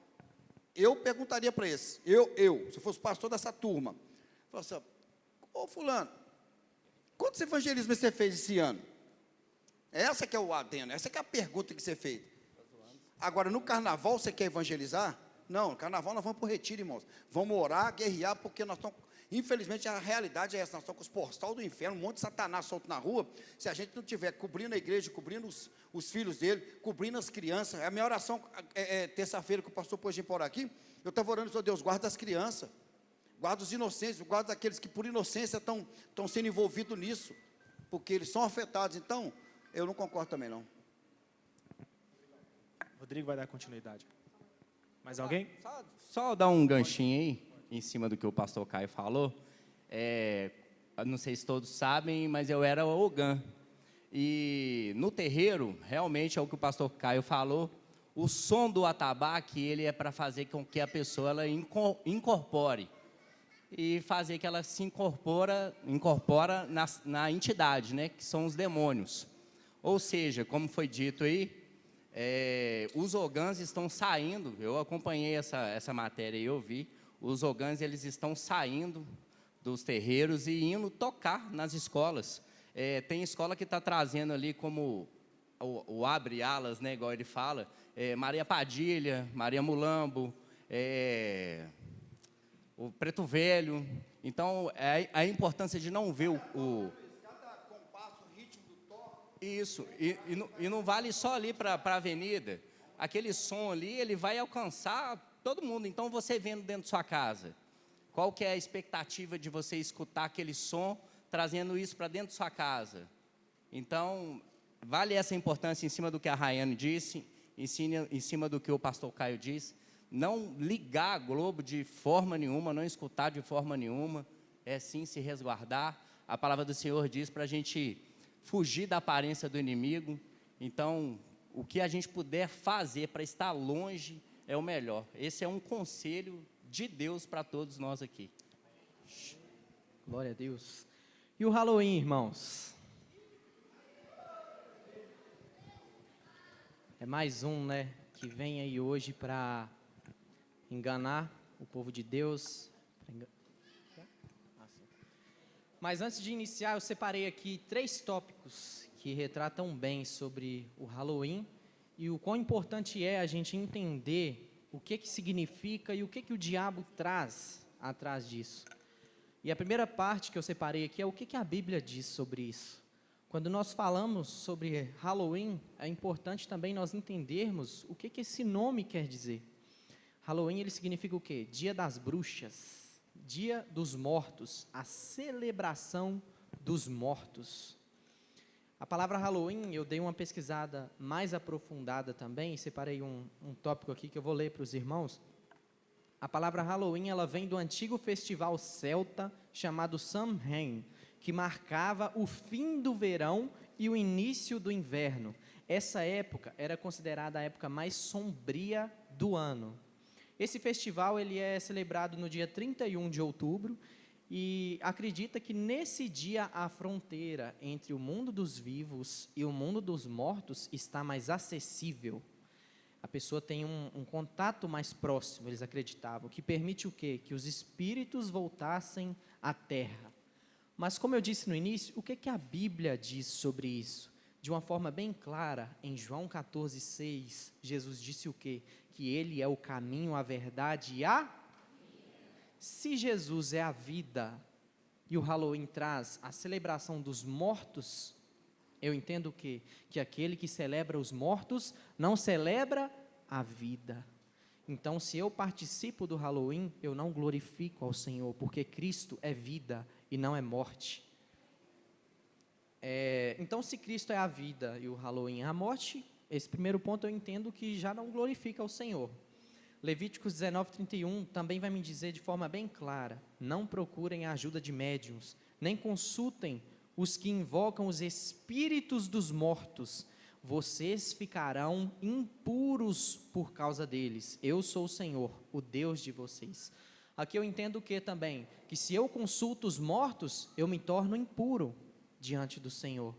Eu perguntaria para esse, se fosse pastor dessa turma, falaria assim: ô fulano, quantos evangelismos você fez esse ano? Essa que é o adendo, essa que é a pergunta que você fez. Agora, no carnaval você quer evangelizar? Não, no carnaval nós vamos para o retiro, irmãos. Vamos orar, guerrear, porque nós estamos, infelizmente a realidade é essa, nós estamos com os postal do inferno, um monte de Satanás solto na rua. Se a gente não estiver cobrindo a igreja, cobrindo os filhos dele, cobrindo as crianças, a minha oração terça-feira que o pastor pôs de por aqui, eu estava orando, Senhor Deus, guarda as crianças, guarda os inocentes, guarda aqueles que por inocência estão sendo envolvidos nisso, porque eles são afetados. Então, Eu não concordo também, não. Rodrigo vai dar continuidade. Mais alguém? Só dar um ganchinho aí, em cima do que o pastor Caio falou. Eu não sei se todos sabem, mas eu era ogã. E no terreiro, realmente é o que o pastor Caio falou, o som do atabaque, ele é para fazer com que a pessoa ela incorpore. E fazer que ela se incorpora na entidade, né, que são os demônios. Ou seja, como foi dito aí, os ogãs estão saindo, eu acompanhei essa matéria e eu vi, os ogãs eles estão saindo dos terreiros e indo tocar nas escolas. Tem escola que está trazendo ali como o abre alas, né, igual ele fala, Maria Padilha, Maria Mulambo, o Preto Velho. Então, a importância de não ver Isso, e não vale só ali para a avenida. Aquele som ali, ele vai alcançar todo mundo. Então, você vendo dentro de sua casa, qual que é a expectativa de você escutar aquele som, trazendo isso para dentro de sua casa? Então, vale essa importância em cima do que a Rayane disse, em cima do que o pastor Caio disse. Não ligar a Globo de forma nenhuma, não escutar de forma nenhuma, sim se resguardar. A palavra do Senhor diz para a gente fugir da aparência do inimigo. Então, o que a gente puder fazer para estar longe é o melhor. Esse é um conselho de Deus para todos nós aqui. Glória a Deus. E o Halloween, irmãos? É mais um, né, que vem aí hoje para enganar o povo de Deus. Mas antes de iniciar, eu separei aqui 3 tópicos que retratam bem sobre o Halloween e o quão importante é a gente entender o que significa e o que o diabo traz atrás disso. E a primeira parte que eu separei aqui é o que a Bíblia diz sobre isso. Quando nós falamos sobre Halloween, é importante também nós entendermos o que esse nome quer dizer. Halloween, ele significa o quê? Dia das bruxas, dia dos mortos, a celebração dos mortos. A palavra Halloween, eu dei uma pesquisada mais aprofundada também, separei um tópico aqui que eu vou ler para os irmãos. A palavra Halloween, ela vem do antigo festival celta chamado Samhain, que marcava o fim do verão e o início do inverno. Essa época era considerada a época mais sombria do ano. Esse festival ele é celebrado no dia 31 de outubro e acredita que nesse dia a fronteira entre o mundo dos vivos e o mundo dos mortos está mais acessível. A pessoa tem um contato mais próximo, eles acreditavam, que permite o quê? Que os espíritos voltassem à terra. Mas como eu disse no início, o que a Bíblia diz sobre isso? De uma forma bem clara, em João 14,6, Jesus disse o quê? Que Ele é o caminho, a verdade e a... Se Jesus é a vida e o Halloween traz a celebração dos mortos, eu entendo o quê? Que aquele que celebra os mortos não celebra a vida. Então, se eu participo do Halloween, eu não glorifico ao Senhor, porque Cristo é vida e não é morte. Então, se Cristo é a vida e o Halloween é a morte, esse primeiro ponto eu entendo que já não glorifica ao Senhor. Levíticos 19:31 também vai me dizer de forma bem clara: não procurem a ajuda de médiuns, nem consultem os que invocam os espíritos dos mortos, vocês ficarão impuros por causa deles. Eu sou o Senhor, o Deus de vocês. Aqui eu entendo o que também? Que se eu consulto os mortos, eu me torno impuro diante do Senhor.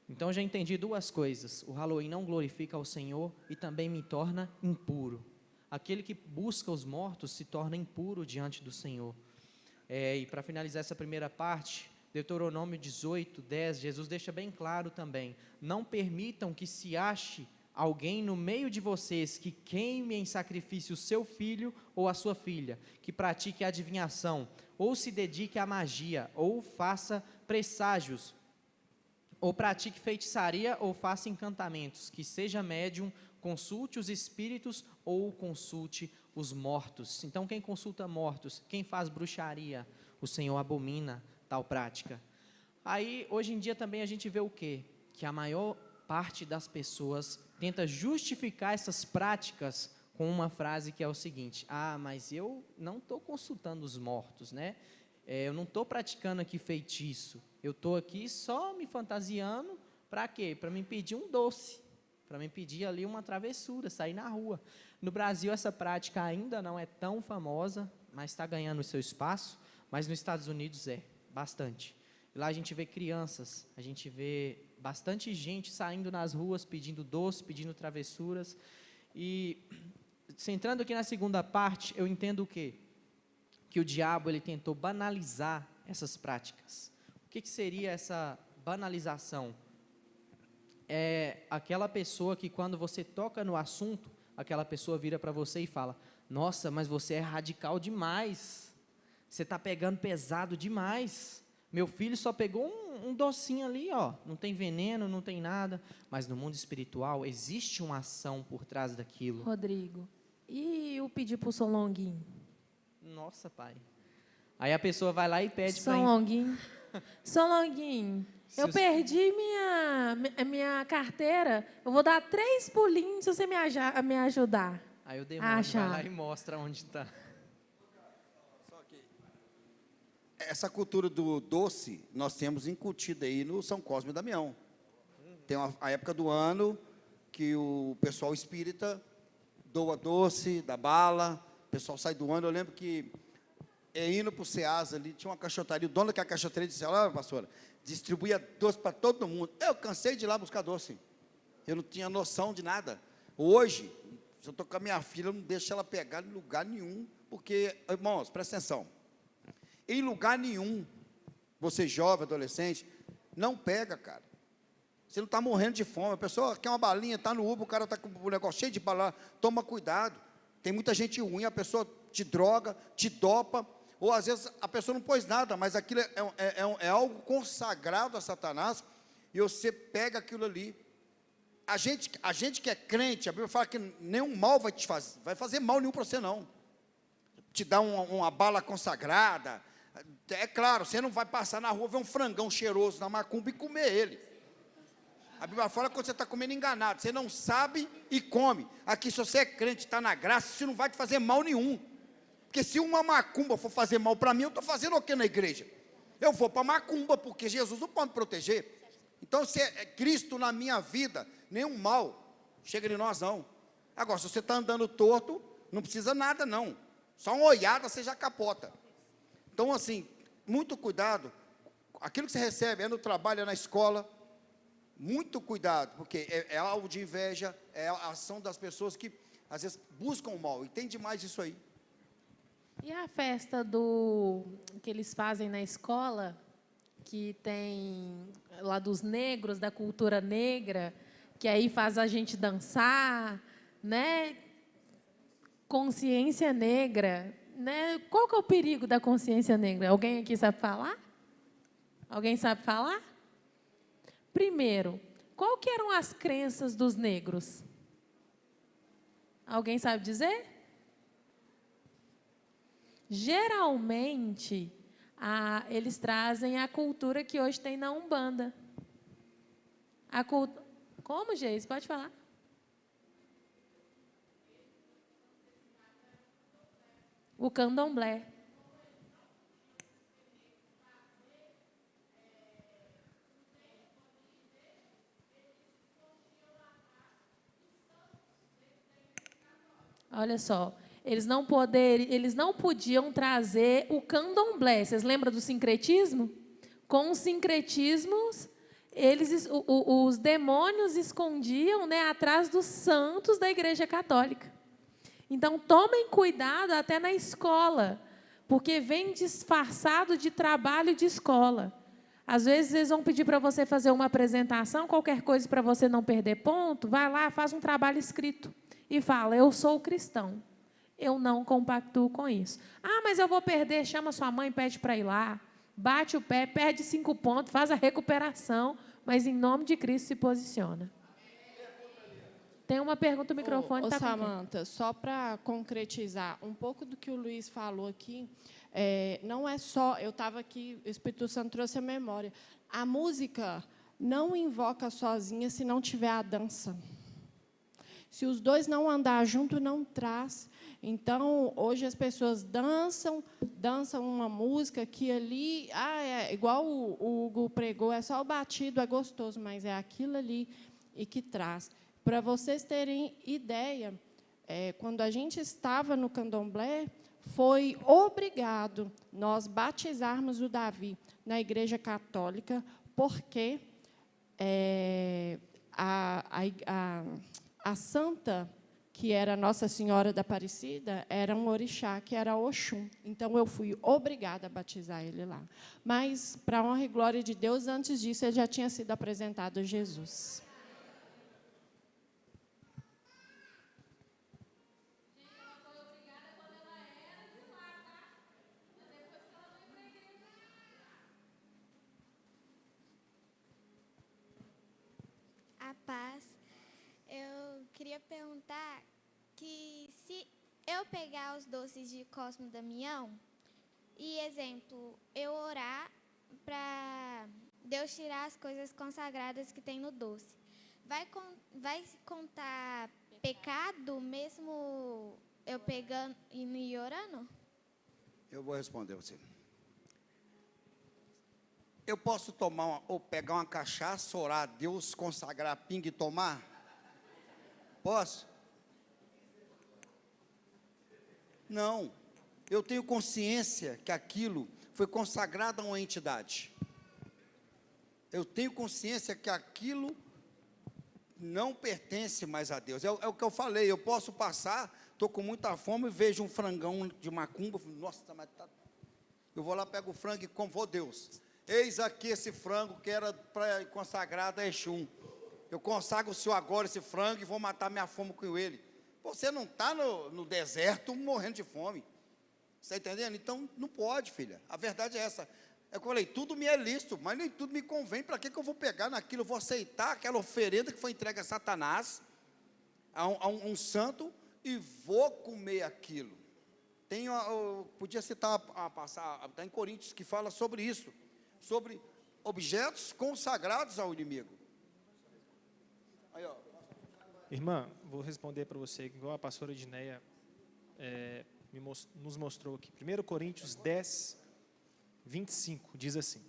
Então já entendi 2 coisas: o Halloween não glorifica ao Senhor e também me torna impuro. Aquele que busca os mortos se torna impuro diante do Senhor. E para finalizar essa primeira parte, Deuteronômio 18:10, Jesus deixa bem claro também: não permitam que se ache alguém no meio de vocês que queime em sacrifício o seu filho ou a sua filha, que pratique adivinhação, ou se dedique à magia, ou faça presságios, ou pratique feitiçaria, ou faça encantamentos, que seja médium, consulte os espíritos ou consulte os mortos. Então, quem consulta mortos, quem faz bruxaria, o Senhor abomina tal prática. Aí, hoje em dia também a gente vê o quê? que a maior parte das pessoas tenta justificar essas práticas com uma frase que é o seguinte: ah, mas eu não estou consultando os mortos, né? Eu não estou praticando aqui feitiço. Eu estou aqui só me fantasiando. Para quê? Para me pedir um doce. Para me pedir ali uma travessura, sair na rua. No Brasil, essa prática ainda não é tão famosa, mas está ganhando o seu espaço. Mas nos Estados Unidos é, bastante. Lá a gente vê crianças, a gente vê bastante gente saindo nas ruas pedindo doce, pedindo travessuras. E, centrando aqui na segunda parte, eu entendo o quê? Que o diabo ele tentou banalizar essas práticas. O que seria essa banalização? É aquela pessoa que, quando você toca no assunto, aquela pessoa vira para você e fala: nossa, mas você é radical demais, você está pegando pesado demais, meu filho só pegou um docinho ali, ó, não tem veneno, não tem nada. Mas no mundo espiritual existe uma ação por trás daquilo. Rodrigo, e o pedir para o São Longuinho? Nossa, pai. Aí a pessoa vai lá e pede para... São Longuinho. São Longuinho, eu perdi minha carteira, eu vou dar 3 pulinhos se você me ajudar. Aí o demônio vai lá e mostra onde está. Essa cultura do doce, nós temos incutida aí no São Cosme e Damião. Tem a época do ano que o pessoal espírita doa doce, dá bala, o pessoal sai do ano. Eu lembro que, indo para o Ceasa ali, tinha uma caixotaria, o dono daquela caixotaria disse: olha, pastora, distribuía doce para todo mundo. Eu cansei de ir lá buscar doce. Eu não tinha noção de nada. Hoje, se eu estou com a minha filha, eu não deixo ela pegar em lugar nenhum, porque, irmãos, presta atenção, em lugar nenhum, você jovem, adolescente, não pega, cara. Você não está morrendo de fome, a pessoa quer uma balinha, está no Uber, o cara está com o negócio cheio de bala, toma cuidado. Tem muita gente ruim, a pessoa te droga, te dopa, ou às vezes a pessoa não pôs nada, mas aquilo é algo consagrado a Satanás, e você pega aquilo ali. A gente que é crente, a Bíblia fala que nenhum mal vai fazer mal nenhum para você, não. Te dá uma bala consagrada. É claro, você não vai passar na rua, ver um frangão cheiroso na macumba e comer ele. A Bíblia fala que quando você está comendo enganado, você não sabe e come. Aqui, se você é crente, está na graça, isso não vai te fazer mal nenhum. Porque se uma macumba for fazer mal para mim, eu estou fazendo o que na igreja? Eu vou para a macumba, porque Jesus não pode me proteger. Então, se é Cristo na minha vida, nenhum mal chega de nós, não. Agora, se você está andando torto, não precisa nada, não. Só uma olhada, você já capota. Então, assim, muito cuidado. Aquilo que você recebe é no trabalho, é na escola. Muito cuidado, porque é algo de inveja, é a ação das pessoas que, às vezes, buscam o mal. E tem demais isso aí. E a festa que eles fazem na escola, que tem lá dos negros, da cultura negra, que aí faz a gente dançar, né? Consciência negra, né? Qual que é o perigo da consciência negra? Alguém aqui sabe falar? Alguém sabe falar? Primeiro, qual que eram as crenças dos negros? Alguém sabe dizer? Geralmente, eles trazem a cultura que hoje tem na Umbanda. Como, Geis? Pode falar. O candomblé. Olha só, eles não podiam trazer o candomblé. Vocês lembram do sincretismo? Com os sincretismos, os demônios escondiam, né, atrás dos santos da Igreja Católica. Então, tomem cuidado até na escola, porque vem disfarçado de trabalho de escola. Às vezes, eles vão pedir para você fazer uma apresentação, qualquer coisa para você não perder ponto, vai lá, faz um trabalho escrito e fala: eu sou cristão, eu não compactuo com isso. Ah, mas eu vou perder, chama sua mãe, pede para ir lá, bate o pé, perde 5 pontos, faz a recuperação, mas em nome de Cristo se posiciona. Tem uma pergunta, o microfone está com quem? Samanta, só para concretizar um pouco do que o Luiz falou aqui, não é só, eu estava aqui, o Espírito Santo trouxe a memória, a música não invoca sozinha se não tiver a dança. Se os dois não andar junto, não traz. Então, hoje as pessoas dançam uma música que ali, é igual o Hugo pregou, é só o batido, é gostoso, mas é aquilo ali e que traz. Para vocês terem ideia, quando a gente estava no candomblé, foi obrigado nós batizarmos o Davi na Igreja Católica, porque a santa, que era Nossa Senhora da Aparecida, era um orixá, que era Oxum. Então, eu fui obrigada a batizar ele lá. Mas, para a honra e glória de Deus, antes disso, ele já tinha sido apresentado a Jesus. A paz. Eu queria perguntar que se eu pegar os doces de Cosmo e Damião e, exemplo, eu orar para Deus tirar as coisas consagradas que tem no doce, vai contar pecado mesmo eu pegando e orando? Eu vou responder você. Eu posso tomar ou pegar uma cachaça, orar a Deus, consagrar pinga e tomar? Posso? Não. Eu tenho consciência que aquilo foi consagrado a uma entidade. Eu tenho consciência que aquilo não pertence mais a Deus. É o que eu falei, eu posso passar, estou com muita fome e vejo um frangão de macumba, nossa, mas tá... eu vou lá, pego o frango e como, vou Deus. Eis aqui esse frango que era consagrado a Exum. Eu consagro o Senhor agora esse frango e vou matar minha fome com ele. Você não está no deserto morrendo de fome. Você está entendendo? Então, não pode, filha. A verdade é essa. Eu falei, tudo me é lícito, mas nem tudo me convém. Para que eu vou pegar naquilo? Eu vou aceitar aquela oferenda que foi entregue a Satanás, a um santo, e vou comer aquilo. Eu podia citar está em Coríntios, que fala sobre isso, sobre objetos consagrados ao inimigo. Aí, ó. Irmã, vou responder para você, igual a pastora Edneia nos mostrou aqui. 1 Coríntios 10, 25, diz assim: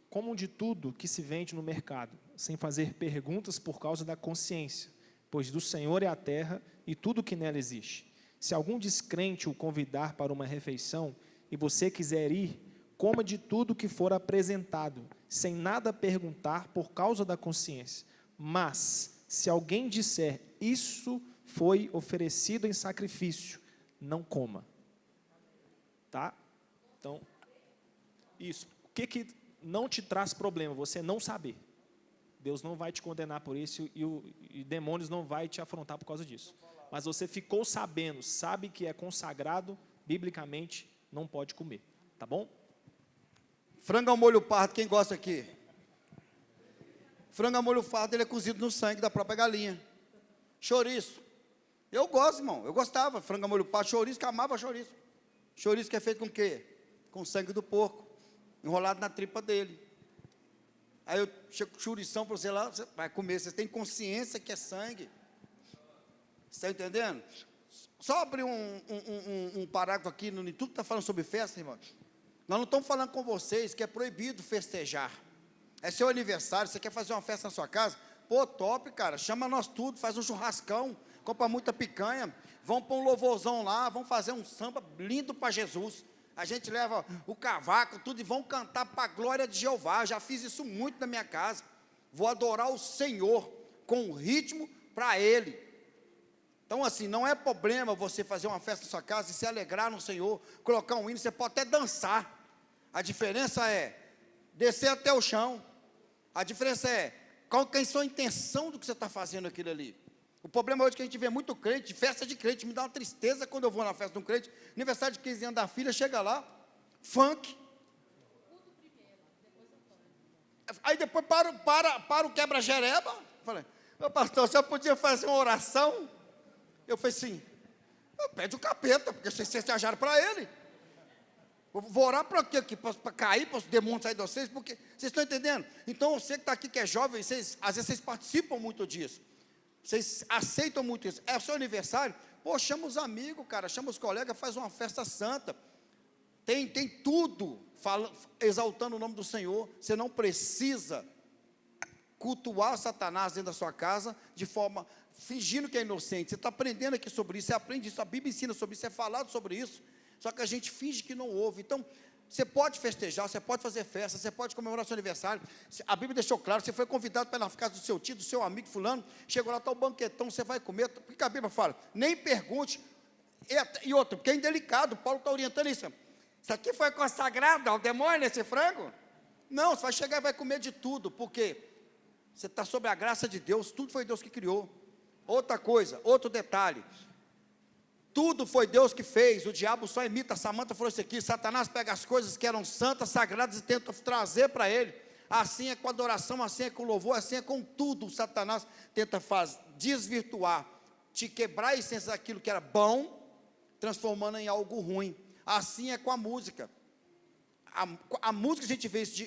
comam de tudo que se vende no mercado, sem fazer perguntas por causa da consciência, pois do Senhor é a terra e tudo que nela existe. Se algum descrente o convidar para uma refeição, e você quiser ir, coma de tudo que for apresentado, sem nada perguntar por causa da consciência. Mas, se alguém disser, isso foi oferecido em sacrifício, não coma. Tá? Então, isso. O que não te traz problema? Você não saber. Deus não vai te condenar por isso e demônios não vai te afrontar por causa disso. Mas você ficou sabendo, sabe que é consagrado, biblicamente, não pode comer. Tá bom? Frango ao molho pardo, quem gosta aqui? Frango ao molho pardo, ele é cozido no sangue da própria galinha. Chouriço. Eu gosto, irmão. Eu gostava. Frango ao molho pardo, chouriço, que amava chouriço. Chouriço que é feito com o quê? Com sangue do porco, enrolado na tripa dele. Aí eu chego com chourição para você lá, você vai comer. Você tem consciência que é sangue. Você está entendendo? Só abrir um parágrafo aqui, no tudo que está falando sobre festa, irmão. Nós não estamos falando com vocês que é proibido festejar. É seu aniversário, você quer fazer uma festa na sua casa? Pô, top, cara, chama nós tudo, faz um churrascão, compra muita picanha, vamos para um louvorzão lá, vamos fazer um samba lindo para Jesus. A gente leva o cavaco, tudo, e vão cantar para a glória de Jeová. Eu já fiz isso muito na minha casa. Vou adorar o Senhor com o ritmo para Ele. Então, assim, não é problema você fazer uma festa na sua casa e se alegrar no Senhor, colocar um hino, você pode até dançar. A diferença é descer até o chão. A diferença é qual que é a sua intenção do que você está fazendo aquilo ali. O problema hoje é que a gente vê muito crente, festa de crente, me dá uma tristeza quando eu vou na festa de um crente, aniversário de 15 anos da filha, chega lá, funk. Aí depois para o quebra-jereba. Falei, meu pastor, você podia fazer uma oração? Eu falei assim, pede o capeta, porque vocês se acharam para ele. Vou orar para quê aqui? Para cair, para os demônios sair de vocês? Porque vocês estão entendendo? Então, você que está aqui, que é jovem, às vezes vocês participam muito disso. Vocês aceitam muito isso. É o seu aniversário? Pô, chama os amigos, cara, chama os colegas, faz uma festa santa. Tem tudo exaltando o nome do Senhor. Você não precisa cultuar Satanás dentro da sua casa de forma, fingindo que é inocente. Você está aprendendo aqui sobre isso, você aprende isso, a Bíblia ensina sobre isso, é falado sobre isso. Só que a gente finge que não ouve. Então, você pode festejar, você pode fazer festa, você pode comemorar seu aniversário. A Bíblia deixou claro, você foi convidado para ir na casa do seu tio, do seu amigo fulano, chegou lá, está o banquetão, você vai comer. Porque a Bíblia fala, nem pergunte. E outro, porque é indelicado, Paulo está orientando isso. Isso aqui foi consagrado ao demônio, esse frango? Não, você vai chegar e vai comer de tudo, porque você está sob a graça de Deus, tudo foi Deus que criou. Outra coisa, outro detalhe, tudo foi Deus que fez, o diabo só imita. Samanta falou isso aqui, Satanás pega as coisas que eram santas, sagradas e tenta trazer para ele. Assim é com a adoração, assim é com o louvor, assim é com tudo. O Satanás tenta desvirtuar, te quebrar a essência daquilo que era bom, transformando em algo ruim. Assim é com a música. A música a gente vê isso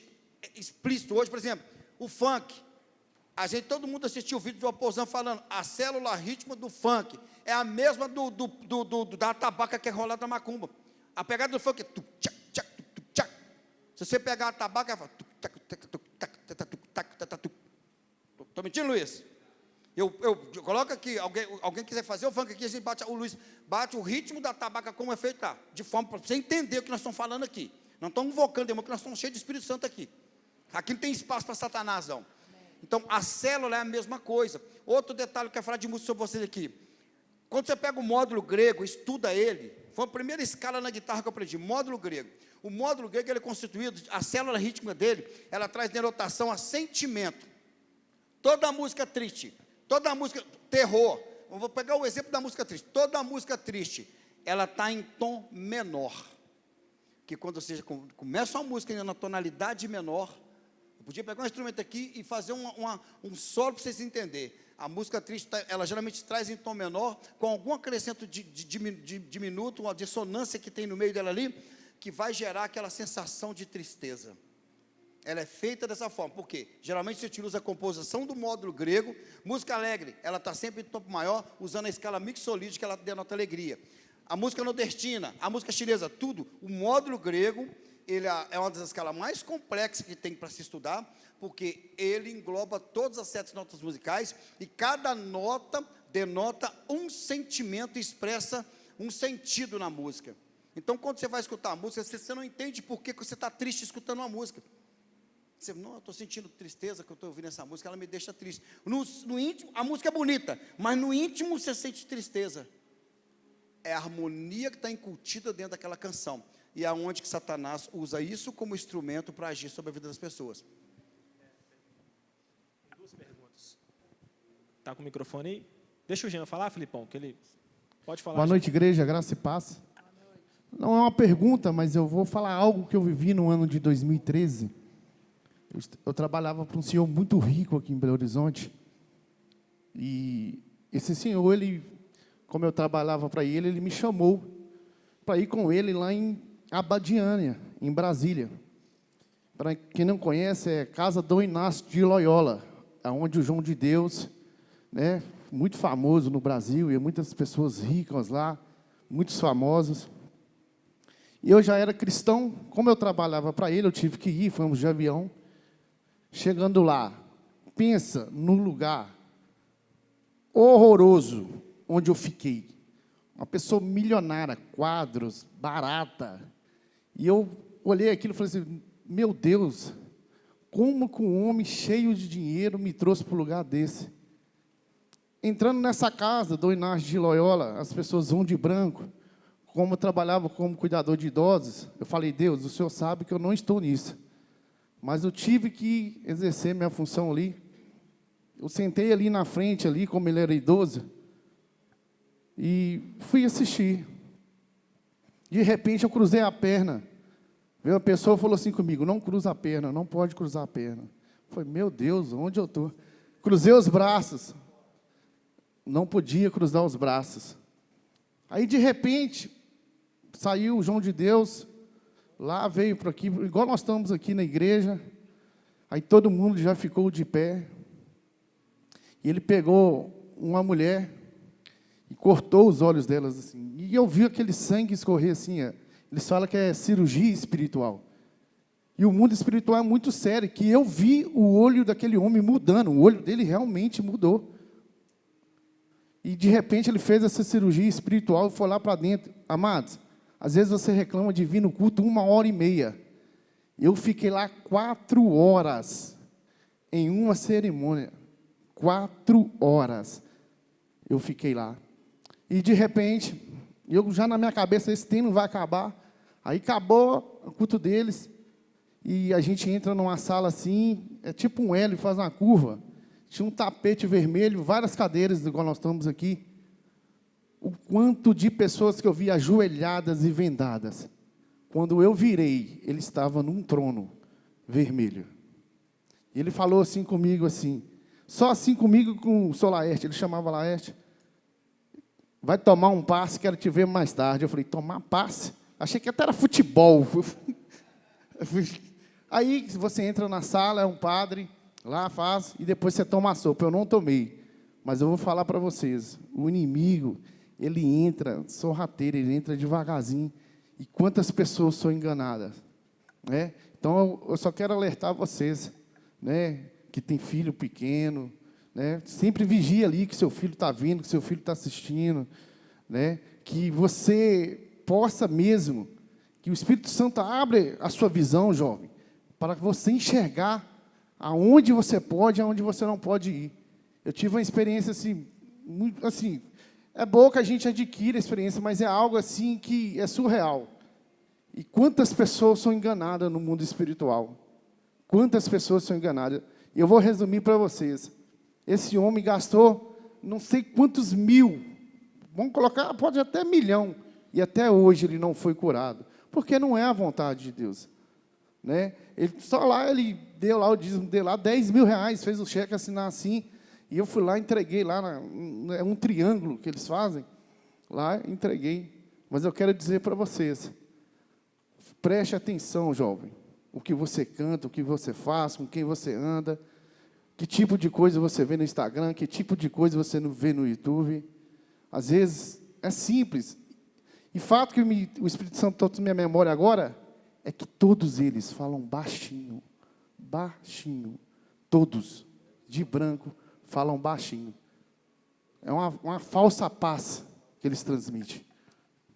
explícito hoje, por exemplo, o funk. Todo mundo assistiu o vídeo do Opozão falando, a célula ritmo do funk é a mesma da tabaca que é rolada na macumba. A pegada do funk é se você pegar a tabaca, ela fala estou mentindo, Luiz? Eu coloco aqui, alguém quiser fazer o funk aqui, a gente bate o ritmo da tabaca como é feito, tá? De forma para você entender o que nós estamos falando aqui. Não estamos invocando demônio, porque nós estamos cheios de Espírito Santo aqui. Aqui não tem espaço para Satanás, não. Então, a célula é a mesma coisa. Outro detalhe que eu quero falar de música sobre vocês aqui. Quando você pega o módulo grego, estuda ele, foi a primeira escala na guitarra que eu aprendi, módulo grego. O módulo grego, ele é constituído, a célula rítmica dele, ela traz denotação a sentimento. Toda música triste, toda música terror, eu vou pegar o exemplo da música triste, toda música triste, ela está em tom menor. Que quando você começa uma música na tonalidade menor, eu podia pegar um instrumento aqui e fazer um solo para vocês entenderem. A música triste, ela geralmente traz em tom menor, com algum acrescento de diminuto, uma dissonância que tem no meio dela ali, que vai gerar aquela sensação de tristeza. Ela é feita dessa forma, por quê? Geralmente se utiliza a composição do módulo grego. Música alegre, ela está sempre em tom maior, usando a escala mixolídica, ela denota alegria. A música nordestina, a música chinesa, tudo, o módulo grego, ele é uma das escalas mais complexas que tem para se estudar, porque ele engloba todas as 7 notas musicais, e cada nota denota um sentimento, expressa um sentido na música. Então, quando você vai escutar a música, você não entende por que você está triste escutando uma música. Você, não, eu estou sentindo tristeza que eu estou ouvindo essa música, ela me deixa triste. No íntimo, a música é bonita, mas no íntimo você sente tristeza. É a harmonia que está incutida dentro daquela canção. E é onde que Satanás usa isso como instrumento para agir sobre a vida das pessoas. Duas perguntas. Está com o microfone aí? Deixa o Jean falar, Filipão, que ele pode falar. Boa noite, igreja, graça e paz. Não é uma pergunta, mas eu vou falar algo que eu vivi no ano de 2013. Eu trabalhava para um senhor muito rico aqui em Belo Horizonte. E esse senhor, como eu trabalhava para ele, ele me chamou para ir com ele lá em Abadiânia, em Brasília. Para quem não conhece, é Casa Dom Inácio de Loyola, onde o João de Deus, né, muito famoso no Brasil, e muitas pessoas ricas lá, muitos famosos. E eu já era cristão, como eu trabalhava para ele, eu tive que ir, fomos de avião. Chegando lá, pensa num lugar horroroso onde eu fiquei. Uma pessoa milionária, quadros, barata. E eu olhei aquilo e falei assim, meu Deus, como que um homem cheio de dinheiro me trouxe para um lugar desse? Entrando nessa casa do Inácio de Loyola, as pessoas vão de branco. Como eu trabalhava como cuidador de idosos, eu falei, Deus, o Senhor sabe que eu não estou nisso. Mas eu tive que exercer minha função ali. Eu sentei ali na frente, ali, como ele era idoso, e fui assistir. De repente, eu cruzei a perna. Veio uma pessoa e falou assim comigo, não cruza a perna, não pode cruzar a perna. Eu falei, meu Deus, onde eu estou? Cruzei os braços. Não podia cruzar os braços. Aí, de repente, saiu o João de Deus, Lá veio para aqui, igual nós estamos aqui na igreja, aí todo mundo já ficou de pé. E ele pegou uma mulher e cortou os olhos delas assim. E eu vi aquele sangue escorrer assim. Eles falam que é cirurgia espiritual. E o mundo espiritual é muito sério, que eu vi o olho daquele homem mudando, o olho dele realmente mudou. E de repente ele fez essa cirurgia espiritual e foi lá para dentro. Amados, às vezes você reclama de vir no culto 1h30. Eu fiquei lá 4 horas em uma cerimônia. 4 horas eu fiquei lá. E de repente, eu já na minha cabeça, esse tempo não vai acabar. Aí acabou o culto deles. E a gente entra numa sala assim, é tipo um L, faz uma curva. Tinha um tapete vermelho, várias cadeiras, igual nós estamos aqui. O quanto de pessoas que eu vi ajoelhadas e vendadas. Quando eu virei, ele estava num trono vermelho. E ele falou assim comigo, assim, só assim comigo com o seu Laerte, ele chamava Laerte. Vai tomar um passe, quero te ver mais tarde. Eu falei, tomar passe? Achei que até era futebol. Aí você entra na sala, é um padre, lá faz, e depois você toma a sopa. Eu não tomei, mas eu vou falar para vocês, o inimigo, ele entra sorrateiro, ele entra devagarzinho, e quantas pessoas são enganadas, né? Então, eu só quero alertar vocês, né, que tem filho pequeno, né, sempre vigia ali que seu filho está vindo, que seu filho está assistindo, né, que você possa mesmo, que o Espírito Santo abre a sua visão, jovem, para você enxergar aonde você pode e aonde você não pode ir. Eu tive uma experiência assim, muito, assim, é bom que a gente adquira a experiência, mas é algo assim que é surreal. E quantas pessoas são enganadas no mundo espiritual? Quantas pessoas são enganadas? E eu vou resumir para vocês. Esse homem gastou não sei quantos mil, vamos colocar, pode até 1 milhão, e até hoje ele não foi curado, porque não é a vontade de Deus. Né? Ele, só lá ele deu lá o dízimo, deu lá 10 mil reais, fez o cheque assinar assim, e eu fui lá, entreguei lá, é um triângulo que eles fazem, lá entreguei. Mas eu quero dizer para vocês, preste atenção, jovem, o que você canta, o que você faz, com quem você anda, que tipo de coisa você vê no Instagram, que tipo de coisa você vê no YouTube. Às vezes é simples. E fato que o Espírito Santo trouxe minha memória agora, é que todos eles falam baixinho, baixinho, todos, de branco, falam baixinho. É uma falsa paz que eles transmitem.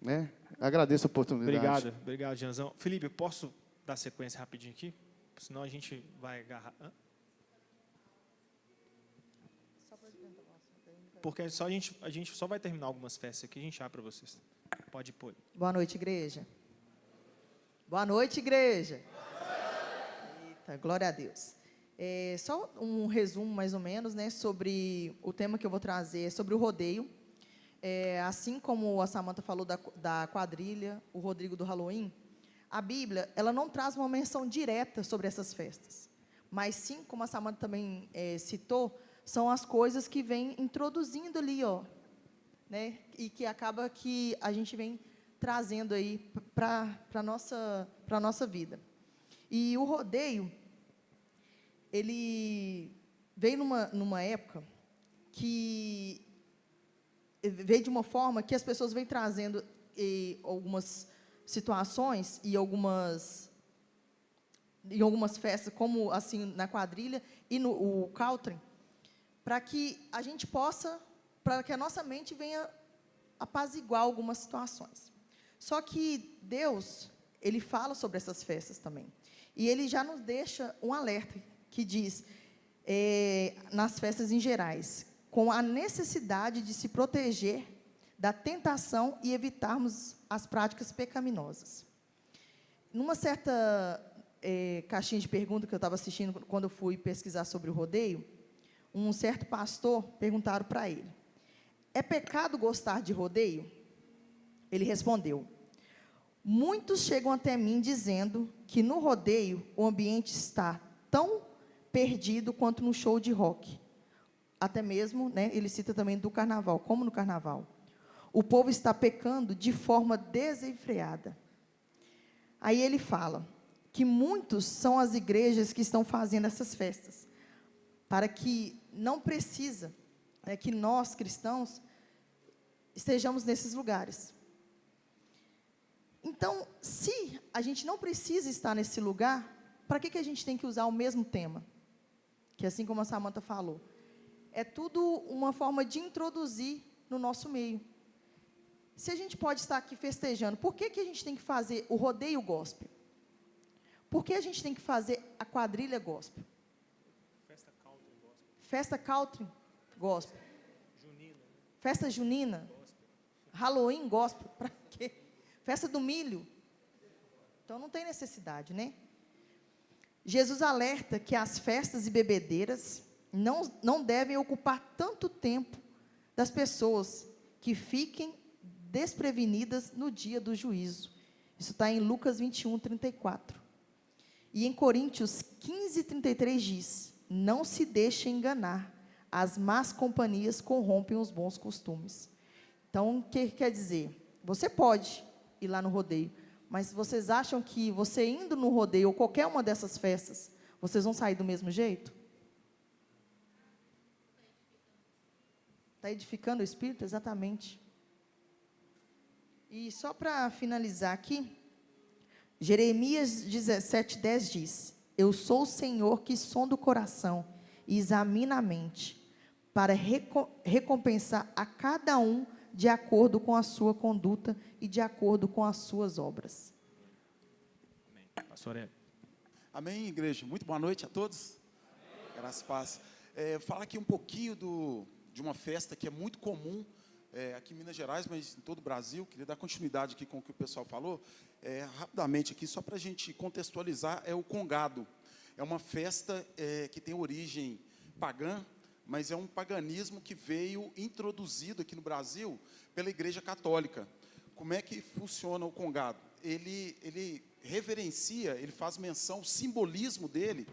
Né? Agradeço a oportunidade. Obrigado, Janzão. Felipe, eu posso dar sequência rapidinho aqui? Senão a gente vai agarrar... Porque só a gente só vai terminar algumas festas aqui, a gente abre para vocês. Pode pôr. Boa noite, igreja. Boa noite, igreja. Eita, glória a Deus. Só um resumo, mais ou menos, né, sobre o tema que eu vou trazer, sobre o rodeio. Assim como a Samantha falou da quadrilha, o Rodrigo do Halloween, a Bíblia ela não traz uma menção direta sobre essas festas. Mas sim, como a Samantha também citou, são as coisas que vêm introduzindo ali, ó, né, e que acaba que a gente vem trazendo aí para a nossa vida. E o rodeio, ele veio numa época que veio de uma forma que as pessoas vêm trazendo algumas situações e algumas festas, como assim na quadrilha e no country, para que a gente possa, para que a nossa mente venha apaziguar algumas situações. Só que Deus, Ele fala sobre essas festas também. E Ele já nos deixa um alerta, que diz, nas festas em gerais, com a necessidade de se proteger da tentação e evitarmos as práticas pecaminosas. Numa certa caixinha de pergunta que eu estava assistindo, quando eu fui pesquisar sobre o rodeio, um certo pastor perguntaram para ele, é pecado gostar de rodeio? Ele respondeu, muitos chegam até mim dizendo que no rodeio o ambiente está tão perdido quanto no show de rock. Até mesmo, né, ele cita também do carnaval, como no carnaval. O povo está pecando de forma desenfreada. Aí ele fala que muitos são as igrejas que estão fazendo essas festas, para que não precisa, que nós, cristãos, estejamos nesses lugares. Então, se a gente não precisa estar nesse lugar, para que a gente tem que usar o mesmo tema? Que assim como a Samantha falou, é tudo uma forma de introduzir no nosso meio. Se a gente pode estar aqui festejando, por que a gente tem que fazer o rodeio gospel? Por que a gente tem que fazer a quadrilha gospel? Festa country gospel. Festa junina. Halloween gospel. Para quê? Festa do milho. Então não tem necessidade, né? Jesus alerta que as festas e bebedeiras não devem ocupar tanto tempo das pessoas que fiquem desprevenidas no dia do juízo. Isso está em Lucas 21, 34. E em Coríntios 15, 33 diz: não se deixe enganar, as más companhias corrompem os bons costumes. Então, o que quer dizer? Você pode ir lá no rodeio, mas vocês acham que você indo no rodeio ou qualquer uma dessas festas, vocês vão sair do mesmo jeito? Está edificando o espírito? Exatamente. E só para finalizar aqui, Jeremias 17:10 diz: eu sou o Senhor que sonda o coração e examina a mente, para recompensar a cada um de acordo com a sua conduta e de acordo com as suas obras. Amém. Pastor Hélio. Amém, igreja. Muito boa noite a todos. Graças e paz. Falar aqui um pouquinho de uma festa que é muito comum aqui em Minas Gerais, mas em todo o Brasil. Queria dar continuidade aqui com o que o pessoal falou. Rapidamente aqui, só para a gente contextualizar, é o Congado. É uma festa que tem origem pagã, mas é um paganismo que veio introduzido aqui no Brasil pela Igreja Católica. Como é que funciona o Congado? Ele reverencia, ele faz menção, o simbolismo dele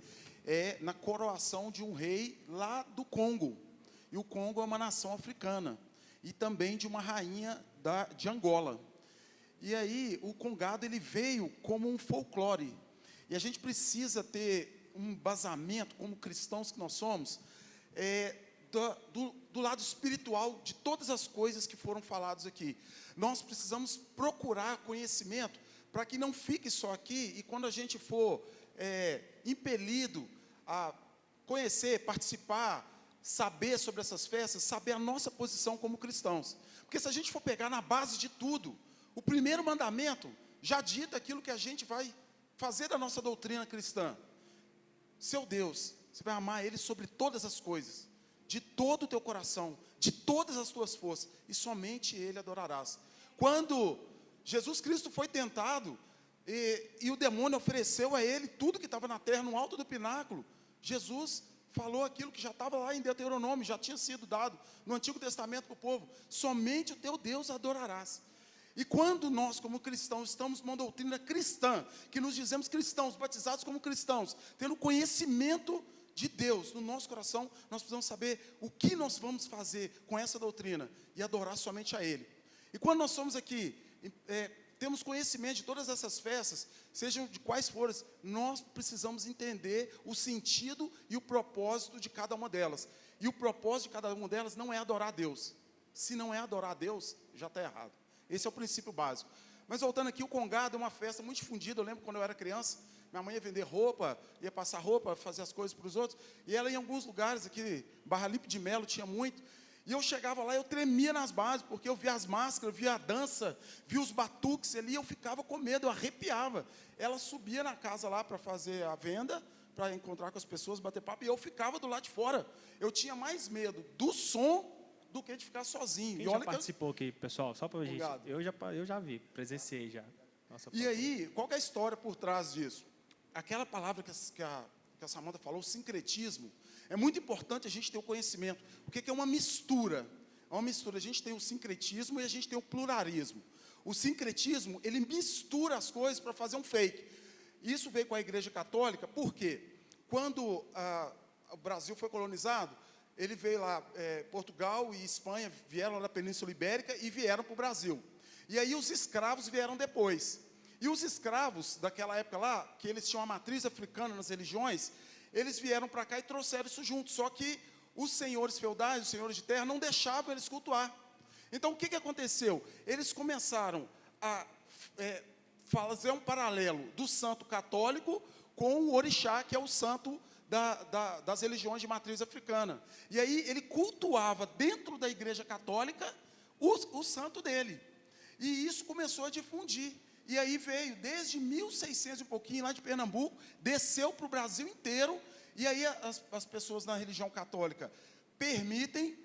é na coroação de um rei lá do Congo. E o Congo é uma nação africana. E também de uma rainha de Angola. E aí, o Congado, ele veio como um folclore. E a gente precisa ter um embasamento, como cristãos que nós somos, do lado espiritual de todas as coisas que foram faladas aqui. Nós precisamos procurar conhecimento para que não fique só aqui e quando a gente for impelido a conhecer, participar, saber sobre essas festas, saber a nossa posição como cristãos. Porque se a gente for pegar na base de tudo, o primeiro mandamento já dita aquilo que a gente vai fazer da nossa doutrina cristã. Seu Deus, você vai amar Ele sobre todas as coisas, de todo o teu coração, de todas as tuas forças, e somente Ele adorarás. Quando Jesus Cristo foi tentado, e o demônio ofereceu a Ele tudo que estava na terra, no alto do pináculo, Jesus falou aquilo que já estava lá em Deuteronômio, já tinha sido dado no Antigo Testamento para o povo: somente o teu Deus adorarás. E quando nós, como cristãos, estamos numa doutrina cristã, que nos dizemos cristãos, batizados como cristãos, tendo conhecimento de Deus no nosso coração, nós precisamos saber o que nós vamos fazer com essa doutrina e adorar somente a Ele. E quando nós somos aqui, temos conhecimento de todas essas festas, sejam de quais forem, nós precisamos entender o sentido e o propósito de cada uma delas. E o propósito de cada uma delas não é adorar a Deus. Se não é adorar a Deus, já está errado. Esse é o princípio básico. Mas voltando aqui, o Congado é uma festa muito difundida. Eu lembro quando eu era criança, minha mãe ia vender roupa, ia passar roupa, fazer as coisas para os outros. E ela, em alguns lugares aqui, Barra Lipe de Melo, tinha muito. E eu chegava lá, eu tremia nas bases, porque eu via as máscaras, via a dança, via os batuques ali, eu ficava com medo, eu arrepiava. Ela subia na casa lá para fazer a venda, para encontrar com as pessoas, bater papo, e eu ficava do lado de fora. Eu tinha mais medo do som do que de ficar sozinho. Quem e já olha participou aqui, pessoal? Só para a gente. Eu já vi, presenciei já. Nossa, e aí, qual que é a história por trás disso? Aquela palavra que a Samantha falou, o sincretismo, é muito importante a gente ter o conhecimento. O que é uma mistura? É uma mistura. A gente tem o sincretismo e a gente tem o pluralismo. O sincretismo, ele mistura as coisas para fazer um fake. Isso veio com a Igreja Católica, por quê? Quando o Brasil foi colonizado, ele veio lá, Portugal e Espanha vieram lá da Península Ibérica e vieram para o Brasil. E aí os escravos vieram depois. E os escravos daquela época lá, que eles tinham a matriz africana nas religiões, eles vieram para cá e trouxeram isso junto. Só que os senhores feudais, os senhores de terra, não deixavam eles cultuar. Então, o que aconteceu? Eles começaram a fazer um paralelo do santo católico com o orixá, que é o santo das religiões de matriz africana. E aí ele cultuava dentro da igreja católica o santo dele. E isso começou a difundir. E aí veio, desde 1600 e pouquinho, lá de Pernambuco, desceu para o Brasil inteiro. E aí as pessoas na religião católica permitem,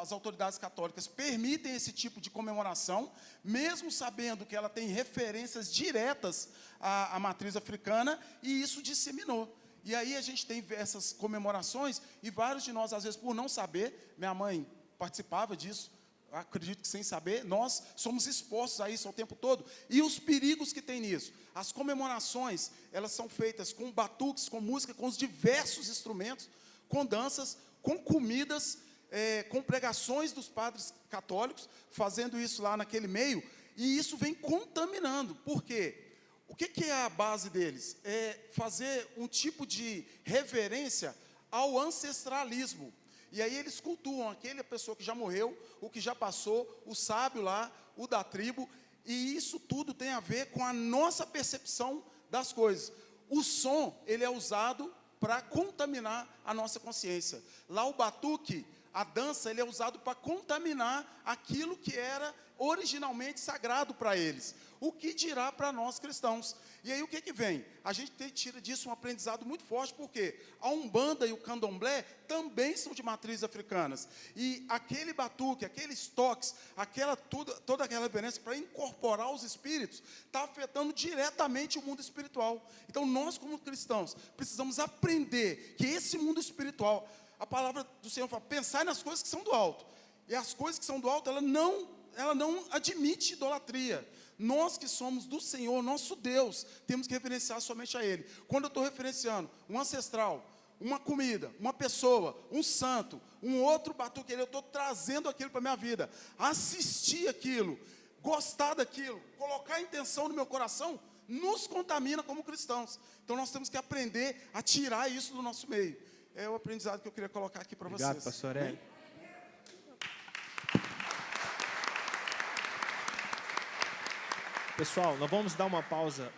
as autoridades católicas permitem esse tipo de comemoração, mesmo sabendo que ela tem referências diretas à matriz africana, e isso disseminou. E aí a gente tem essas comemorações, e vários de nós, às vezes, por não saber, minha mãe participava disso, acredito que sem saber, nós somos expostos a isso o tempo todo. E os perigos que tem nisso. As comemorações, elas são feitas com batuques, com música, com os diversos instrumentos, com danças, com comidas, com pregações dos padres católicos, fazendo isso lá naquele meio, e isso vem contaminando. Por quê? O que é a base deles? É fazer um tipo de reverência ao ancestralismo. E aí eles cultuam aquela pessoa que já morreu, o que já passou, o sábio lá, o da tribo, e isso tudo tem a ver com a nossa percepção das coisas. O som, ele é usado para contaminar a nossa consciência. Lá o batuque, a dança, ele é usado para contaminar aquilo que era originalmente sagrado para eles. O que dirá para nós cristãos? E aí o que vem? A gente tira disso um aprendizado muito forte, porque a Umbanda e o Candomblé também são de matrizes africanas. E aquele batuque, aqueles toques, toda aquela reverência para incorporar os espíritos, está afetando diretamente o mundo espiritual. Então nós, como cristãos, precisamos aprender que esse mundo espiritual, a palavra do Senhor fala, pensar nas coisas que são do alto. E as coisas que são do alto, ela não admite idolatria. Nós que somos do Senhor, nosso Deus, temos que referenciar somente a Ele. Quando eu estou referenciando um ancestral, uma comida, uma pessoa, um santo, um outro batuque, eu estou trazendo aquilo para a minha vida. Assistir aquilo, gostar daquilo, colocar a intenção no meu coração, nos contamina como cristãos. Então nós temos que aprender a tirar isso do nosso meio. É o aprendizado que eu queria colocar aqui para vocês. Obrigado, pastor Hélio. Pessoal, nós vamos dar uma pausa